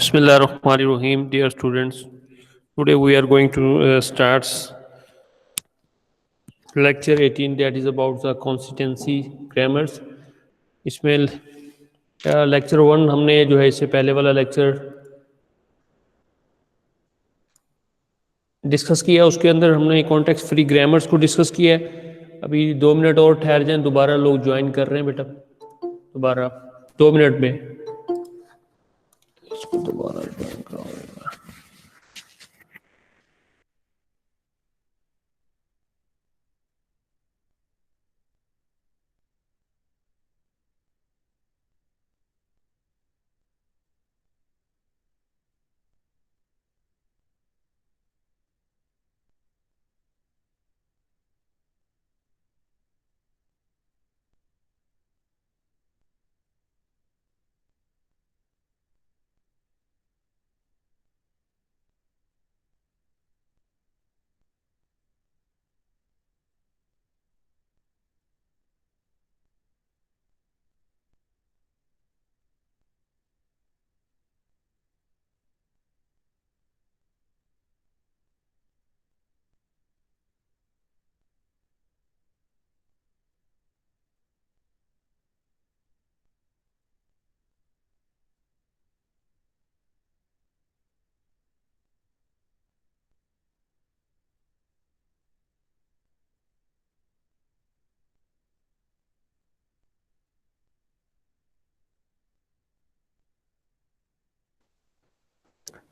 Bismillahirrahmanirrahim, dear students. Today we are going to start lecture 18, that is about the constituency grammars. इसमें lecture 1 हमने जो है इससे पहले वाला लेक्चर डिस्कस किया, उसके अंदर हमने कॉन्टेक्स्ट फ्री ग्रामर्स को डिस्कस किया है। अभी 2 मिनट और ठहर जाएं, दोबारा लोग ज्वाइन कर रहे हैं बेटा, दोबारा 2 मिनट में इसको दोबारा ज्वाइन कराऊंगा।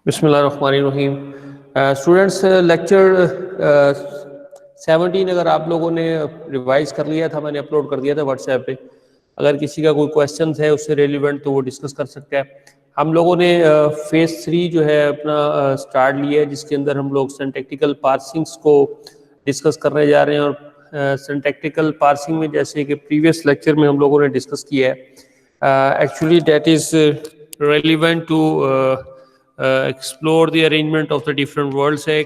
बिस्मिल्लाहिर्रहमानिर्रहीम। स्टूडेंट्स, लेक्चर 17 अगर आप लोगों ने रिवाइज कर लिया था, मैंने अपलोड कर दिया था व्हाट्सएप पे। अगर किसी का कोई क्वेश्चन है उससे रिलेवेंट तो वो डिस्कस कर सकता है। हम लोगों ने फेज 3 जो है अपना स्टार्ट लिया है, जिसके अंदर हम लोग सिंटैक्टिकल पार्सिंग्स को डिस्कस करने जा रहे हैं। और सिंटैक्टिकल पार्सिंग में जैसे कि प्रीवियस लेक्चर में हम लोगों ने डिस्कस किया है, actually that is relevant to explore the arrangement of the different words है,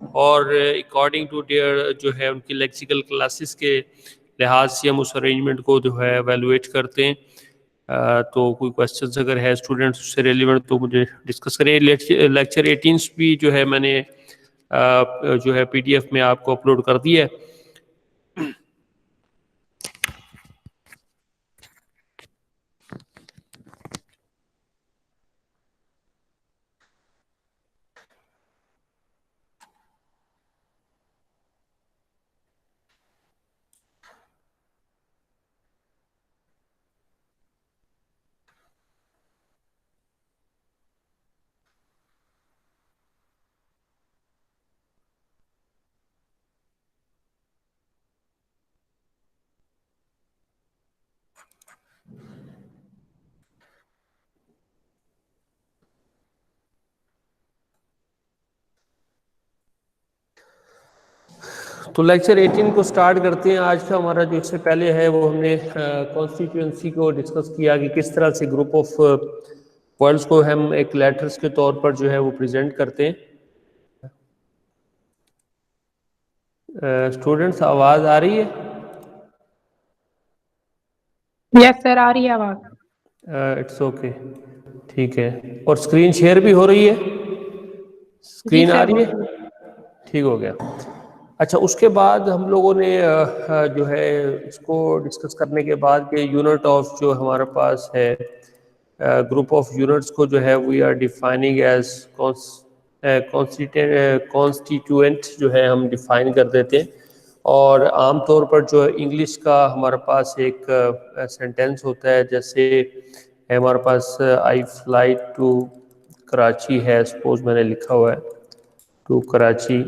और अकॉर्डिंग टू देयर जो है उनकी लेक्सिकल क्लासेस के लिहाज से हम उस अरेंजमेंट को जो है एवेलुएट करते हैं। तो कोई क्वेश्चंस अगर है स्टूडेंट्स उससे रेलिवेंट तो मुझे डिस्कस करें। लेक्चर 18 भी जो है मैंने जो है PDF में आपको अपलोड कर दिया है। तो लेक्चर 18 को स्टार्ट करते हैं। आज का हमारा जो इससे पहले है वो हमने कॉन्स्टिट्यूएंसी को डिस्कस किया कि किस तरह से ग्रुप ऑफ वर्ड्स को हम एक लेटर्स के तौर पर जो है वो प्रेजेंट करते हैं। स्टूडेंट्स, आवाज आ रही है? यस सर, आ रही है आवाज। इट्स ओके, ठीक है। और स्क्रीन शेयर भी हो रही है? स्क्रीन आ रही है? ठीक हो गया। अच्छा, उसके बाद हम लोगों ने जो है इसको डिस्कस करने के बाद कि यूनिट ऑफ जो हमारे पास है, ग्रुप ऑफ यूनिट्स को जो है we are defining as constituent जो है हम डिफाइन कर देते हैं। और आमतौर पर जो इंग्लिश का हमारे पास एक सेंटेंस होता है, जैसे हमारे पास आई फ्लाई टू कराची है, सपोज मैंने लिखा हुआ है टू कराची।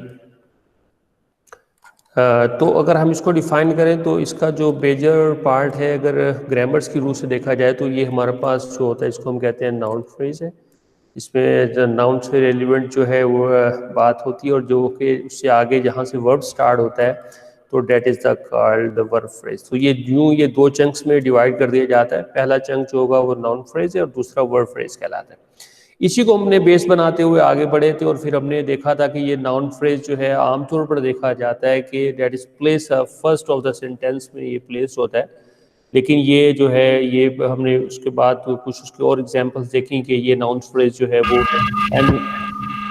तो अगर हम इसको डिफाइन करें तो इसका जो मेजर पार्ट है, अगर ग्रामर्स की रूप से देखा जाए तो ये हमारे पास जो होता है इसको हम कहते हैं नाउन फ्रेज है। इसमें नाउन से रेलिवेंट जो है वो बात होती है, और जो कि उससे आगे जहाँ से वर्ब स्टार्ट होता है तो that is the called verb phrase. तो ये 2 चंक्स में डिवाइड कर दिया जाता है। पहला चंक जो होगा वो नाउन फ्रेज है और दूसरा वर्ब फ्रेज कहलाता है। इसी को हमने बेस बनाते हुए आगे बढ़े थे, और फिर हमने देखा था कि ये नाउन फ्रेज जो है आमतौर पर देखा जाता है कि date is place first of the sentence में ये प्लेस होता है। लेकिन ये जो है ये हमने उसके बाद कुछ उसके और एग्जांपल्स देखें कि ये नाउन फ्रेज जो है वो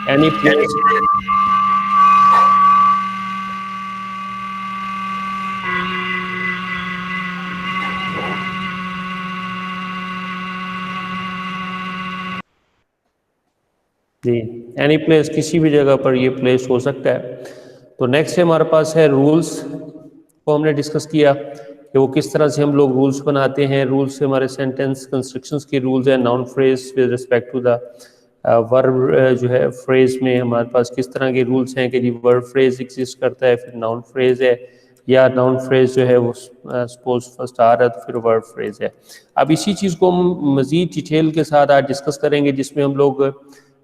एनी प्लेस जी, एनी प्लेस किसी भी जगह पर ये प्लेस हो सकता है। तो नेक्स्ट है हमारे पास है रूल्स, को हमने डिस्कस किया कि वो किस तरह से हम लोग रूल्स बनाते हैं। रूल्स से हमारे सेंटेंस कंस्ट्रक्शंस के रूल्स हैं, noun phrase with respect to the verb जो है फ्रेज में हमारे पास किस तरह के रूल्स हैं कि जी वर्ब फ्रेज एग्जिस्ट करता है, फिर नाउन फ्रेज है, या नाउन फ्रेज जो है वो सपोज फर्स्ट आ रहा है तो फिर वर्ब फ्रेज है। अब इसी चीज़ को हम मज़ीद डिटेल के साथ आज डिस्कस करेंगे, जिसमें हम लोग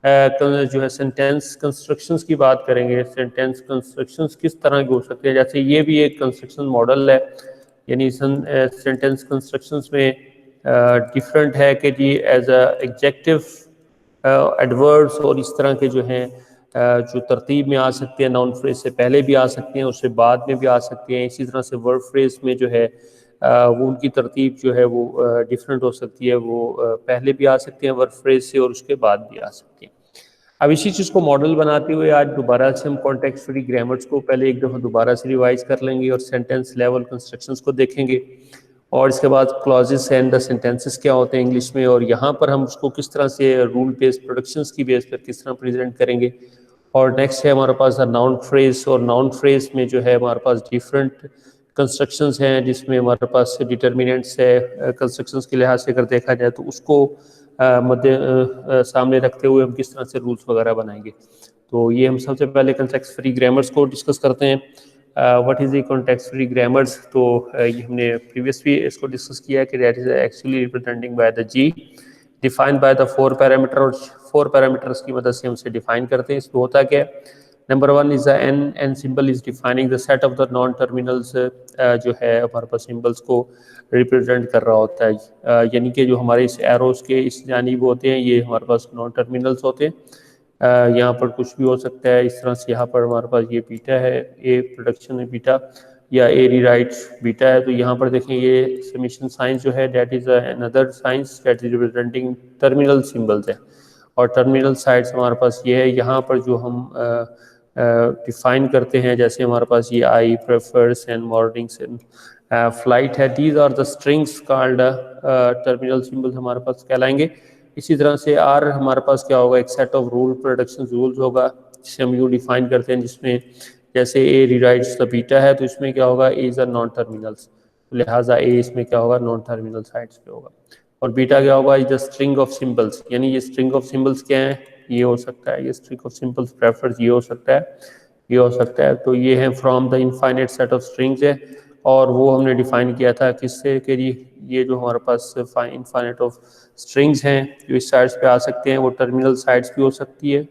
जो है सेंटेंस कंस्ट्रक्शंस की बात करेंगे। सेंटेंस कंस्ट्रक्शंस किस तरह के हो सकते हैं, जैसे ये भी एक कंस्ट्रक्शन मॉडल है, यानी सेंटेंस कंस्ट्रक्शंस में डिफरेंट है कि जी एज अ एग्जेक्टिव एडवर्ड्स और इस तरह के जो हैं जो तरतीब में आ सकते हैं, नाउन फ्रेज से पहले भी आ सकते हैं, उससे बाद में भी आ सकते हैं। इसी तरह से वर्ब फ्रेज में जो है वो उनकी तरतीब जो है वो डिफरेंट हो सकती है, वो पहले भी आ सकते हैं वर्ब फ्रेज से और उसके बाद भी आ सकते हैं। अब इसी चीज़ को मॉडल बनाते हुए आज दोबारा से हम कॉन्टेक्स्ट फ्री ग्रामर्स को पहले एक दफ़ा दोबारा से रिवाइज कर लेंगे और सेंटेंस लेवल कंस्ट्रक्शंस को देखेंगे, और इसके बाद क्लॉजेस एंड द सेंटेंसेस क्या होते हैं इंग्लिश में, और यहाँ पर हम उसको किस तरह से रूल बेस्ड प्रोडक्शंस की बेस पर किस तरह प्रेजेंट करेंगे। और नेक्स्ट है हमारे पास नाउन फ्रेज, और नाउन फ्रेज में जो है हमारे पास डिफरेंट कंस्ट्रक्शंस हैं, जिसमें हमारे पास डिटर्मिनेंट्स है कंस्ट्रक्शंस के लिहाज से अगर देखा जाए तो उसको सामने रखते हुए हम किस तरह से रूल्स वगैरह बनाएंगे। तो ये हम सबसे पहले कॉन्टेक्स्ट फ्री ग्रामर्स को डिस्कस करते हैं। What is the context free grammars, तो ये हमने प्रीवियस भी इसको डिस्कस किया है कि that is actually representing by the G, defined by the 4 parameter, और 4 पैरामीटर्स की मदद से हम उसे डिफाइन करते हैं। इसमें होता क्या है, number 1 is the N symbol is defining the set of the non terminals, जो है हमारे पास सिंबल्स को रिप्रेजेंट कर रहा होता है, यानी कि जो हमारे इस एरोस के इस जानिब होते हैं ये हमारे पास नॉन टर्मिनल्स होते हैं। यहाँ पर कुछ भी हो सकता है, इस तरह से यहाँ पर हमारे पास ये बीटा है, ए प्रोडक्शन है बीटा, या ए रीराइट बीटा है। तो यहाँ पर देखें ये समीशन साइंस जो है that is another science that is representing terminal symbols है, और टर्मिनल साइड्स हमारे पास ये है। यहाँ पर जो हम डिफाइन करते हैं, जैसे हमारे पास ये I prefers and mornings and flight है, these are the strings called terminal symbols हमारे पास कहलाएंगे। इसी तरह से आर हमारे पास क्या होगा, एक set of rule production rules होगा जिसे हम यू डिफाइन करते हैं, जिसमें जैसे ए रिराइट्स द बीटा है तो इसमें क्या होगा, ए इज अ नॉन टर्मिनल्स, लिहाजा ए इसमें क्या होगा, नॉन टर्मिनल साइड्स पे होगा। और बीटा क्या होगा, is the string of symbols, यानी ये स्ट्रिंग ऑफ सिंबल्स क्या है, ये हो सकता है, ये स्ट्रिंग ऑफ सिंबल्स प्रेफर्स ये हो सकता है, ये हो सकता है। तो ये है from the infinite set of strings है, और वो हमने डिफाइन किया था किससे, कि ये जो हमारे पास इनफाइनाइट ऑफ स्ट्रिंग्स हैं जो इस साइड्स पे आ सकते हैं, वो टर्मिनल साइड्स भी हो सकती है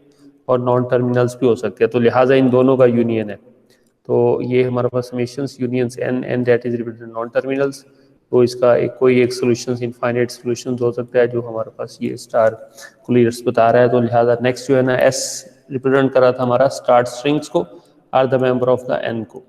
और नॉन टर्मिनल्स भी हो सकते हैं, तो लिहाजा इन दोनों का यूनियन है। तो ये हमारे पास summations unions N and that is represent non terminals. तो इसका कोई एक सोल्यूशन इनफाइनाइट सोल्यूशन हो सकता है जो हमारे पास ये स्टार क्लियर्स बता रहा है। तो लिहाजा नेक्स्ट जो है ना, एस रिप्रेजेंट कर रहा था हमारा स्टार्ट स्ट्रिंग्स को, are the member of the N को।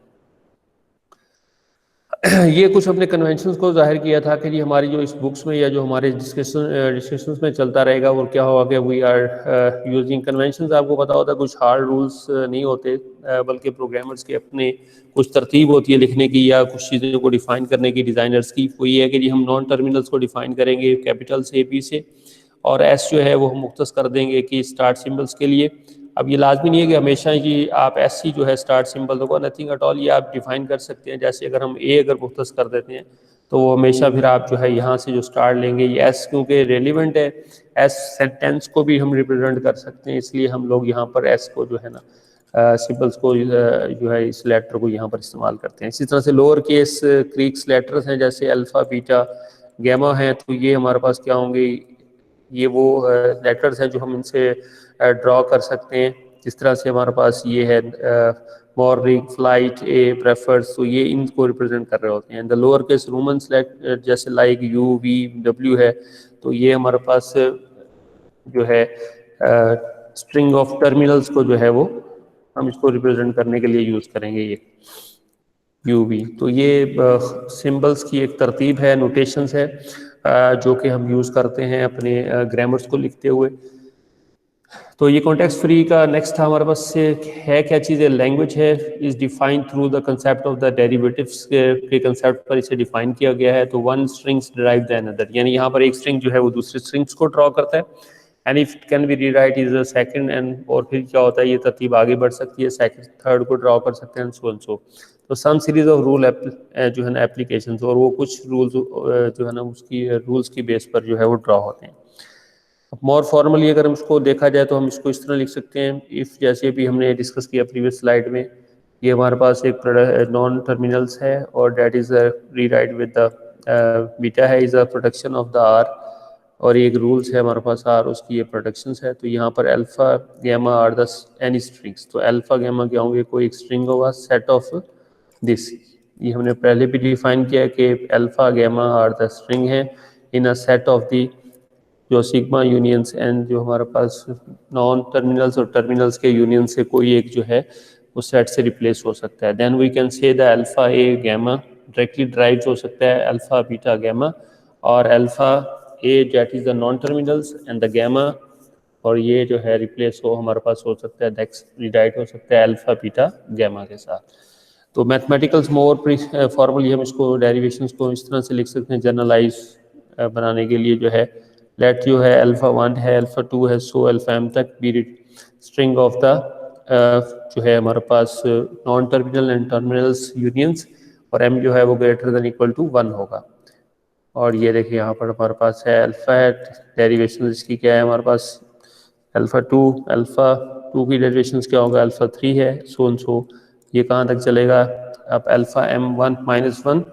ये कुछ अपने कन्वेंशंस को जाहिर किया था कि जी हमारी जो इस बुक्स में या जो हमारे डिस्कशंस में चलता रहेगा वो क्या होगा कि वी आर यूजिंग कन्वेंशंस। आपको पता होता है कुछ हार्ड रूल्स नहीं होते, बल्कि प्रोग्रामर्स के अपने कुछ तरतीब होती है लिखने की या कुछ चीज़ों को डिफाइन करने की डिज़ाइनर्स की। वो ये है कि जी हम नॉन टर्मिनल्स को डिफाइन करेंगे कैपिटल से, बी से, और एस जो है वो हम मुख्तस कर देंगे कि स्टार्ट सिंबल्स के लिए। अब ये लाजमी नहीं है कि हमेशा ही आप एस सी जो है स्टार्ट सिंबल होगा, नथिंग एट ऑल, ये आप डिफाइन कर सकते हैं। जैसे अगर हम ए अगर मुख्तस कर देते हैं तो वो हमेशा फिर आप जो है यहाँ से जो स्टार्ट लेंगे ये एस, क्योंकि रेलिवेंट है, एस सेंटेंस को भी हम रिप्रेजेंट कर सकते हैं, इसलिए हम लोग यहाँ पर एस को जो है ना सिंबल्स को जो है इस लेटर को यहाँ पर इस्तेमाल करते हैं। इसी तरह से लोअर केस क्रीक्स लेटर्स हैं जैसे अल्फ़ा बीटा गैमा हैं, तो ये हमारे पास क्या होंगे, ये वो लेटर्स हैं जो हम इनसे ड्रॉ कर सकते हैं। जिस तरह से हमारे पास ये है मॉर्निंग, फ्लाइट, ए, प्रेफर्स, तो ये इनको रिप्रेजेंट कर रहे होते हैं। द लोअर केस रोमन्स जैसे लाइक यू, वी, डब्ल्यू है, तो ये हमारे पास जो है स्ट्रिंग ऑफ टर्मिनल्स को जो है वो हम इसको रिप्रेजेंट करने के लिए यूज़ करेंगे ये। UV। तो ये सिंबल्स की एक तरतीब है, नोटेशंस है जो कि हम यूज़ करते हैं अपने ग्रामर्स को लिखते हुए। तो ये कॉन्टेक्स्ट फ्री का नेक्स्ट था हमारे पास से है क्या चीज़ है, लैंग्वेज है is defined through the concept of the derivatives के कंसेप्ट पर इसे डिफाइन किया गया है। तो one strings derive the another, यानी यहाँ पर एक स्ट्रिंग जो है वो दूसरे स्ट्रिंग्स को ड्रॉ करता है। And if it can B rewrite is a second, and और फिर क्या होता है ये तरतीब आगे बढ़ सकती है, सेकंड थर्ड को ड्रॉ कर सकते हैं, सो एंड सो। तो सम सीरीज ऑफ रूल जो है ना एप्लीकेशंस, और वो कुछ रूल्स जो है ना उसकी रूल्स की बेस पर जो है वो ड्रॉ होते हैं। मोर फॉर्मली अगर हम इसको देखा जाए तो हम इसको इस तरह लिख सकते हैं, इफ़ जैसे भी हमने डिस्कस किया प्रीवियस स्लाइड में, ये हमारे पास एक नॉन टर्मिनल्स है और that is rewrite with the beta है is a production of the R, और एक रूल्स है हमारे पास आर, उसकी ये प्रोडक्शंस है। तो यहाँ पर alpha gamma are the any strings, तो अल्फा गैमा क्या होंगे, कोई एक स्ट्रिंग होगा सेट ऑफ दिस। ये हमने पहले भी डिफाइन किया है कि alpha gamma are the string है in a set of the जो सिग्मा यूनियंस एंड जो हमारे पास नॉन टर्मिनल्स और टर्मिनल्स के यूनियन से कोई एक जो है उस सेट से रिप्लेस हो सकता है। Then we can say the alpha A gamma directly derive हो सकता है अल्फा बीटा गैमा, और alpha A that is the non terminals and the gamma, और ये जो है रिप्लेस हो हमारे पास हो सकता है नेक्स्ट रिडाइट हो सकता है अल्फा बीटा गैमा के साथ। तो मैथमेटिकल्स मोर फॉर्मली हम इसको डेरिवेशंस को इस तरह से लिख सकते हैं जनरलाइज बनाने के लिए, जो है लेट जो है अल्फा 1 है अल्फा 2 है सो अल्फा m तक बी स्ट्रिंग ऑफ द जो है हमारे पास non terminal and terminals unions, और m जो है वो ग्रेटर देन इक्वल टू 1 होगा। और ये देखिए यहाँ पर हमारे पास है अल्फा है, डेरिवेशन इसकी क्या है हमारे पास अल्फा 2 की डेरिवेशन क्या होगा अल्फा 3 है, सो एंड सो। ये कहाँ तक चलेगा, अब अल्फा m1 -1,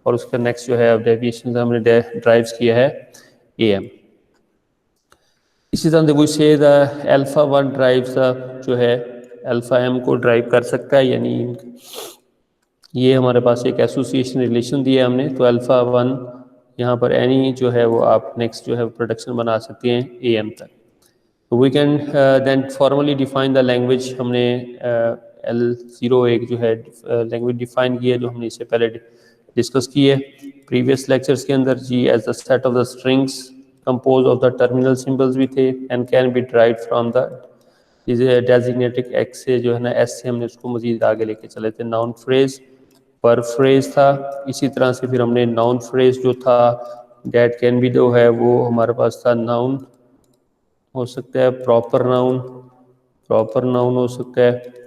और उसका नेक्स्ट जो है अब डेरिवेशन हमने ड्राइव किया है am। इसी तरह से से द अल्फा 1 ड्राइव जो है अल्फा m को ड्राइव कर सकता है, यानी ये हमारे पास एक एसोसिएशन रिलेशन दिया है हमने। तो अल्फा 1 यहाँ पर एनी जो है वो आप नेक्स्ट जो है प्रोडक्शन बना सकते हैं am तक। तो we can then formally define the language, हमने L0 एक जो है लैंग्वेज डिफाइन की है जो हमने इससे पहले डिस्कस की है प्रीवियस लेक्चर्स के अंदर G, as the set of the strings compose of the terminal symbols भी थे and can be drive from the designated X से जो है ना एस से हमने उसको मजीद आगे लेके चले थे। नाउन फ्रेज पर फ्रेज था, इसी तरह से फिर हमने नाउन फ्रेज जो था डेट कैन बी जो है वो हमारे पास था नाउन हो सकता है, प्रॉपर नाउन हो सकता है।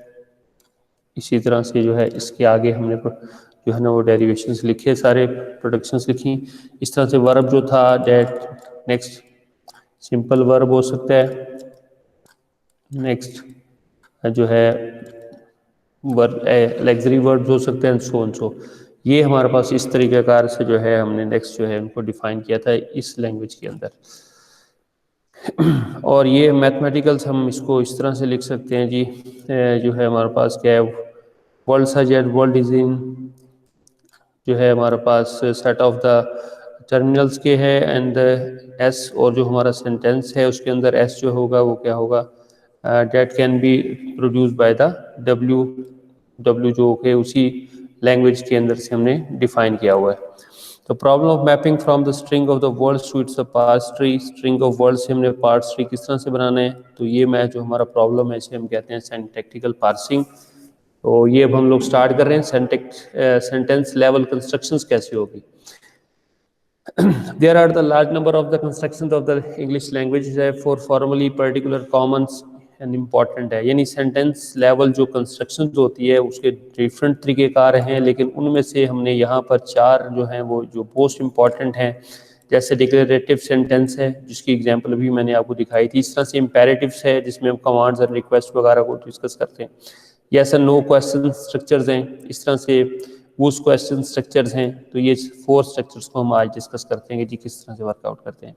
इसी तरह से जो है इसके आगे हमने जो है ना वो डेरिवेशंस लिखे, सारे प्रोडक्शंस लिखी। इस तरह से वर्ब जो था डेट नेक्स्ट सिंपल वर्ब हो सकता है, नेक्स्ट जो है वर्ब लग्जरी वर्ब हो सकते हैं, सो एंड सो। ये हमारे पास इस तरीक़ेकार से जो है हमने नेक्स्ट जो है उनको डिफाइन किया था इस लैंग्वेज के अंदर। और ये मैथमेटिकल्स हम इसको इस तरह से लिख सकते हैं जी, जो है हमारे पास क्या है वर्ल्ड सजेट वर्ल्ड इज इन जो है हमारे पास सेट ऑफ द टर्मिनल्स के है एंड एस, और जो हमारा सेंटेंस है उसके अंदर एस जो होगा वो क्या होगा date can be produce by the W जो कि उसी लैंग्वेज के अंदर से हमने डिफाइन किया हुआ है। तो problem of mapping from the string of the word to its parse tree, string of word से हमने पार्स ट्री किस तरह से बनाना है, तो ये मैं जो हमारा प्रॉब्लम है इसे हम कहते हैं सिंटैक्टिकल पार्सिंग। तो ये अब हम लोग स्टार्ट कर रहे हैं सेंटेंस लेवल कंस्ट्रक्शंस कैसे होगी। There are the large number of the constructions of the English language है for formally particular commons and important है, यानी सेंटेंस लेवल जो कंस्ट्रक्शन होती है उसके डिफरेंट तरीक़ेकार हैं, लेकिन उनमें से हमने यहाँ पर 4 जो हैं वो जो मोस्ट इम्पॉर्टेंट हैं, जैसे डिक्लेरेटिव सेंटेंस है जिसकी एग्जांपल अभी मैंने आपको दिखाई थी। इस तरह से इम्पेरेटिव्स है जिसमें हम कमांड्स और रिक्वेस्ट वगैरह को डिस्कस करते हैं। Yes and no question structures हैं, इस तरह से वूस क्वेश्चन स्ट्रक्चर्स हैं। तो ये 4 स्ट्रक्चर्स को हम आज डिस्कस करते हैं कि जी किस तरह से वर्कआउट करते हैं।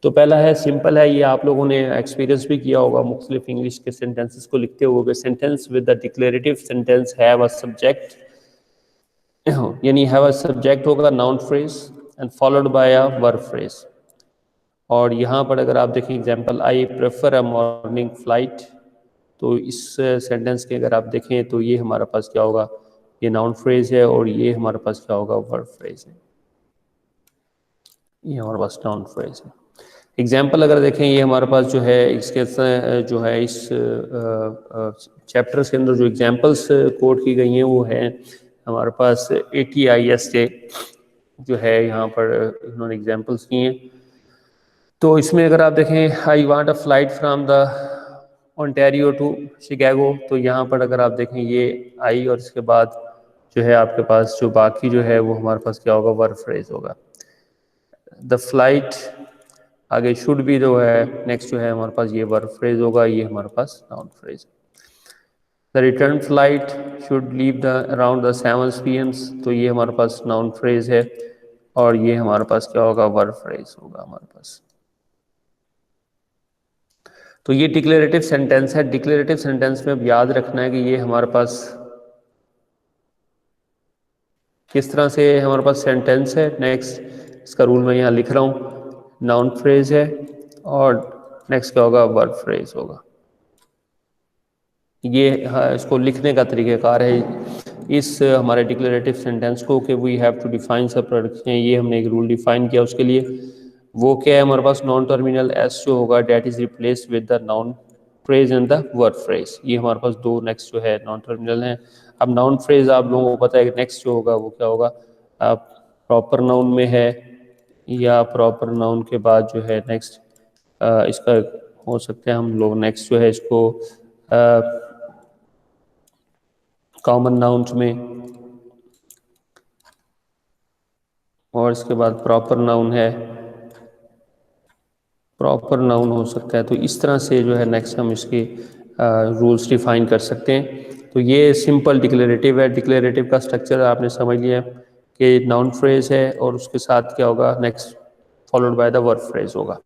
तो पहला है सिंपल है, ये आप लोगों ने एक्सपीरियंस भी किया होगा मुख्तलिफ इंग्लिश के सेंटेंसेस को लिखते हुए। Sentence with the declarative sentence have a subject, यानी हैव अ सब्जेक्ट होगा noun phrase and followed by a verb phrase. और यहाँ पर अगर आप देखें example I prefer a morning flight, तो इस सेंटेंस के अगर आप देखें तो ये हमारे पास क्या होगा ये नाउन फ्रेज है और ये हमारे पास क्या होगा, वर्ब फ्रेज है। ये हमारे पास नाउन फ्रेज है। एग्जाम्पल अगर देखें, ये हमारे पास जो है इसके जो है इस चैप्टर्स के अंदर जो एग्जाम्पल्स कोड की गई हैं वो है हमारे पास ATIS के जो है यहाँ पर इन्होंने एग्जाम्पल्स किए हैं। तो इसमें अगर आप देखें, I want a flight from the Ontario to Chicago, तो यहाँ पर अगर आप देखें ये आई और इसके बाद जो है आपके पास जो बाकी जो है वो हमारे पास क्या होगा, वर्ब फ्रेज होगा। द फ्लाइट आगे शुड भी जो है नेक्स्ट जो है हमारे पास ये वर्ब फ्रेज होगा, ये हमारे पास noun phrase. The return flight should leave the around the 7 PM, तो ये हमारे पास नाउन फ्रेज है और ये हमारे पास क्या होगा, वर्ब फ्रेज होगा हमारे पास। तो ये डिक्लेरेटिव सेंटेंस है। डिक्लेरेटिव सेंटेंस में अब याद रखना है कि ये हमारे पास किस तरह से हमारे पास सेंटेंस है। नेक्स्ट इसका रूल मैं यहाँ लिख रहा हूँ, नाउन फ्रेज है और नेक्स्ट क्या होगा, वर्ब फ्रेज होगा। ये इसको लिखने का तरीक़ाकार है इस हमारे डिक्लेरेटिव सेंटेंस को कि वी हैव टू डिफाइन सब प्रोडक्ट्स हैं। ये हमने एक रूल डिफाइन किया उसके लिए, वो क्या है हमारे पास, नॉन टर्मिनल एस जो होगा that is replaced with the noun phrase and the verb phrase. ये हमारे पास दो नेक्स्ट जो है नॉन टर्मिनल हैं। अब नाउन फ्रेज आप लोगों को पता है कि नेक्स्ट जो होगा वो क्या होगा, प्रॉपर नाउन में है या प्रॉपर नाउन के बाद जो है नेक्स्ट इसका हो सकता है हम लोग नेक्स्ट जो है इसको कॉमन नाउन्स में और इसके बाद प्रॉपर नाउन है, प्रॉपर नाउन हो सकता है। तो इस तरह से जो है नेक्स्ट हम इसके रूल्स डिफाइन कर सकते हैं। तो ये सिंपल डिक्लेरेटिव है। डिक्लेरेटिव का स्ट्रक्चर आपने समझ लिया कि नाउन फ्रेज है और उसके साथ क्या होगा, next followed by the verb phrase होगा।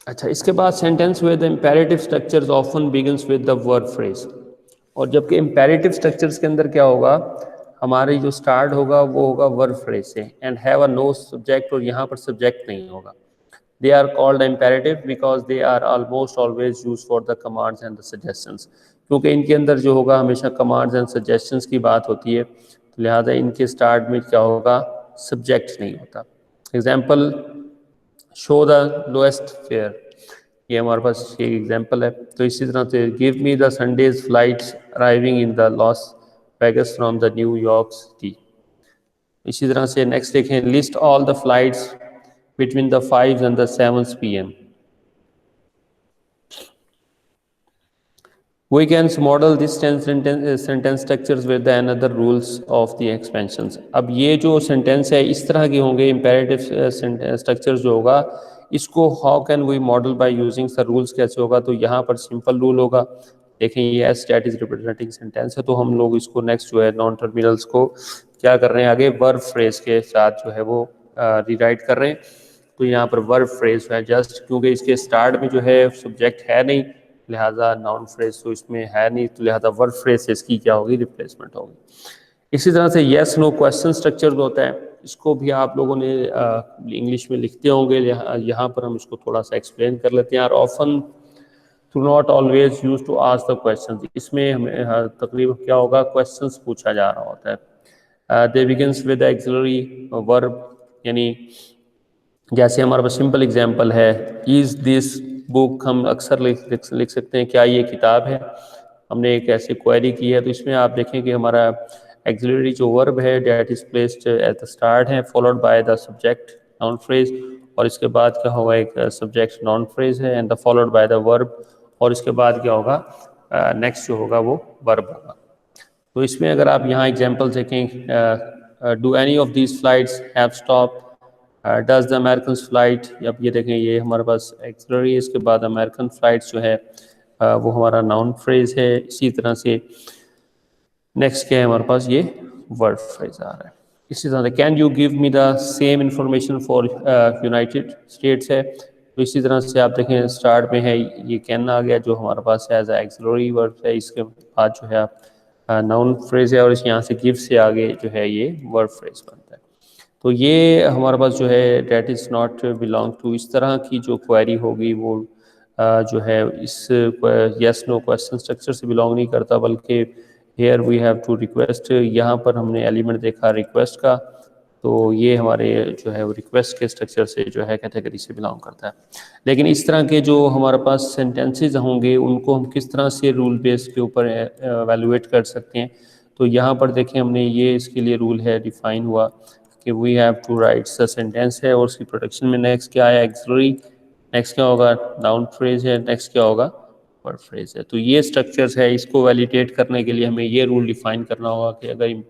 अच्छा, इसके बाद sentence with the imperative structures often begins with the verb phrase. और जबकि इंपेरेटिव स्ट्रक्चर्स के अंदर क्या होगा, हमारे जो स्टार्ट होगा वो होगा वर्ब फ्रेज से and have a no subject, और यहाँ पर सब्जेक्ट नहीं होगा। They are called imperative because they are almost always use for the commands and the suggestions, क्योंकि इनके अंदर जो होगा हमेशा कमांड्स एंड सजेशंस की बात होती है, तो लिहाजा इनके स्टार्ट में क्या होगा, सब्जेक्ट नहीं होता। Example, show the lowest fair, ये हमारे पास ये एग्जाम्पल है। तो इसी तरह से give me the Sundays flights arriving in the Las Vegas from the New York city. इसी तरह से नेक्स्ट देखें, list all the flights between the 5 and the 7 PM. We can model this sentence structures with the another rules of the expansions. अब ये जो sentence है इस तरह के होंगे इम्पेरेटिव स्ट्रक्चर जो होगा, इसको how can V model by using the rules, कैसे होगा। तो यहाँ पर सिंपल रूल होगा, देखें ये S that is representing sentence है, तो हम लोग इसको नेक्स्ट जो है नॉन टर्मिनल्स को क्या कर रहे हैं, आगे वर्ब फ्रेज के साथ जो है वो रिराइट कर रहे हैं। तो यहाँ पर वर्ब फ्रेज है जस्ट, क्योंकि इसके स्टार्ट में जो है सब्जेक्ट है नहीं, लिहाजा नाउन फ्रेज तो इसमें है नहीं, तो लिहाजा वर्ब फ्रेज से इसकी क्या होगी, रिप्लेसमेंट होगी। इसी तरह से येस नो क्वेश्चन स्ट्रक्चर होता है, इसको भी आप लोगों ने इंग्लिश में लिखते होंगे, यहाँ पर हम इसको थोड़ा सा एक्सप्लेन कर लेते हैं। Often to not always use to ask the question, इसमें हमें तकरीबन क्या होगा, क्वेश्चंस पूछा जा रहा होता है। दे बिगिंस विद एक्सिलरी वर्ब, यानी जैसे हमारे पास सिंपल एग्जांपल है, इज दिस बुक, हम अक्सर लिख सकते हैं क्या ये किताब है। हमने एक ऐसी क्वेरी की है, तो इसमें आप देखें कि हमारा एक्सिलरी जो वर्ब है that is placed at the start है, followed by the subject noun phrase, और इसके बाद क्या होगा, एक सब्जेक्ट नाउन फ्रेज है and the followed by the verb, और इसके बाद क्या होगा, नेक्स्ट जो होगा वो वर्ब होगा। तो इसमें अगर आप यहाँ एग्जांपल देखें, do any of these flights have stop, does the American flight, अब ये देखें ये हमारे पास एक्सिलरी है, इसके बाद अमेरिकन फ्लाइट्स जो है वो हमारा नाउन फ्रेज है। इसी तरह से नेक्स्ट क्या है हमारे पास, ये वर्ब फ्रेज आ रहा है। इसी तरह से can you give me the same information for United states है, तो इसी तरह से आप देखें स्टार्ट में है ये कैन आ गया जो हमारे पास एज एक्सिलरी वर्ब है, इसके बाद जो है आप नाउन फ्रेज है और इस यहाँ से गिव से आगे जो है ये वर्ब फ्रेज बनता है। तो ये हमारे पास जो है that is not belong to, इस तरह की जो क्वेरी होगी वो जो है इस यस नो क्वेश्चन स्ट्रक्चर से बिलोंग नहीं करता, बल्कि here we have to request, यहाँ पर हमने एलिमेंट देखा रिक्वेस्ट का, तो ये हमारे जो है वो रिक्वेस्ट के स्ट्रक्चर से जो है कैटेगरी से बिलोंग करता है। लेकिन इस तरह के जो हमारे पास सेंटेंसेस होंगे उनको हम किस तरह से रूल बेस के ऊपर एवेलुएट कर सकते हैं, तो यहाँ पर देखें हमने ये इसके लिए रूल है डिफाइन हुआ कि we have to write the sentence है, और उसकी प्रोडक्शन में नेक्स्ट क्या है एक्सिलरी, नेक्स्ट क्या होगा नाउन फ्रेज है, नेक्स्ट क्या होगा वर्ब फ्रेज है। तो ये स्ट्रक्चर्स है, इसको वैलिडेट करने के लिए हमें ये रूल डिफाइन करना होगा कि अगर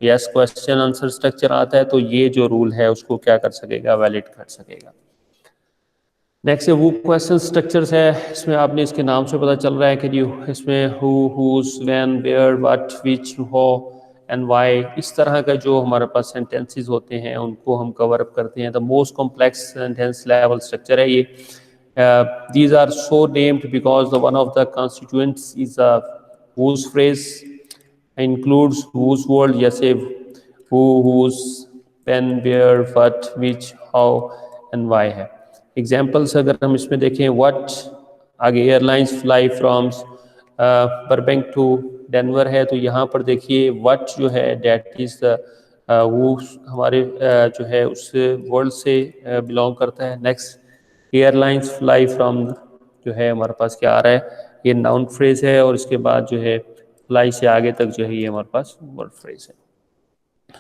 यस क्वेश्चन आंसर स्ट्रक्चर आता है तो ये जो रूल है उसको क्या कर सकेगा, वैलिड कर सकेगा। नेक्स्ट है वो क्वेश्चन स्ट्रक्चर्स है, इसमें आपने इसके नाम से पता चल रहा है कि इसमें who, whose, when, where, what, which, how and why, इस तरह का जो हमारे पास सेंटेंसेस होते हैं उनको हम कवर अप करते हैं। The most complex sentence level structure है ये। These are so named because the one of the constituents is a whose phrase includes whose word, जैसे who, whose, when, where, what, which, how and why है। Examples अगर हम इसमें देखें, what, आगे airlines fly from Burbank to Denver है, तो यहाँ पर देखिए व्हाट जो है डेट इज द वो हमारे जो है उस वर्ल्ड से बिलोंग करता है। नेक्स्ट एयरलाइंस फ्लाई फ्रॉम जो है हमारे पास क्या आ रहा है, ये नाउन फ्रेज है, और इसके बाद जो है फ्लाई से आगे तक जो है ये हमारे पास वर्ब फ्रेज है।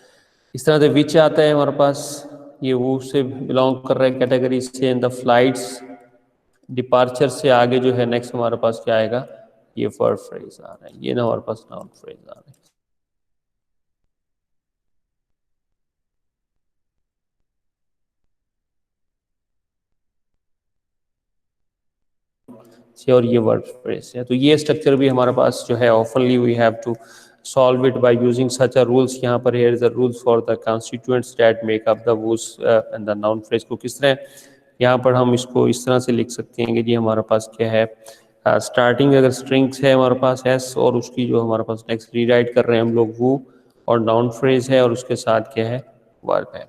इस तरह से विच आता है हमारे पास, ये वो से बिलोंग कर रहा है कैटेगरी से। इन द फ्लाइट्स, डिपार्चर से आगे जो है नेक्स्ट हमारे पास क्या आएगा, ये वर्ब फ्रेज आ रहा है, ये ना हमारे पास नाउन फ्रेज आ रहा है। और ये वर्ब फ्रेज है। तो ये स्ट्रक्चर भी हमारे पास जो है oftenly we have to solve it by using such a rules. यहाँ पर here is the rules for the constituents that make up the whose and the noun phrase को किस तरह, यहाँ पर हम इसको इस तरह से लिख सकते हैं कि जी हमारे पास क्या है, स्टार्टिंग अगर स्ट्रिंग्स है हमारे पास एस, और उसकी जो हमारे पास नेक्स्ट रीराइट कर रहे हैं हम लोग वो, और नाउन फ्रेज है और उसके साथ क्या है वर्ब है।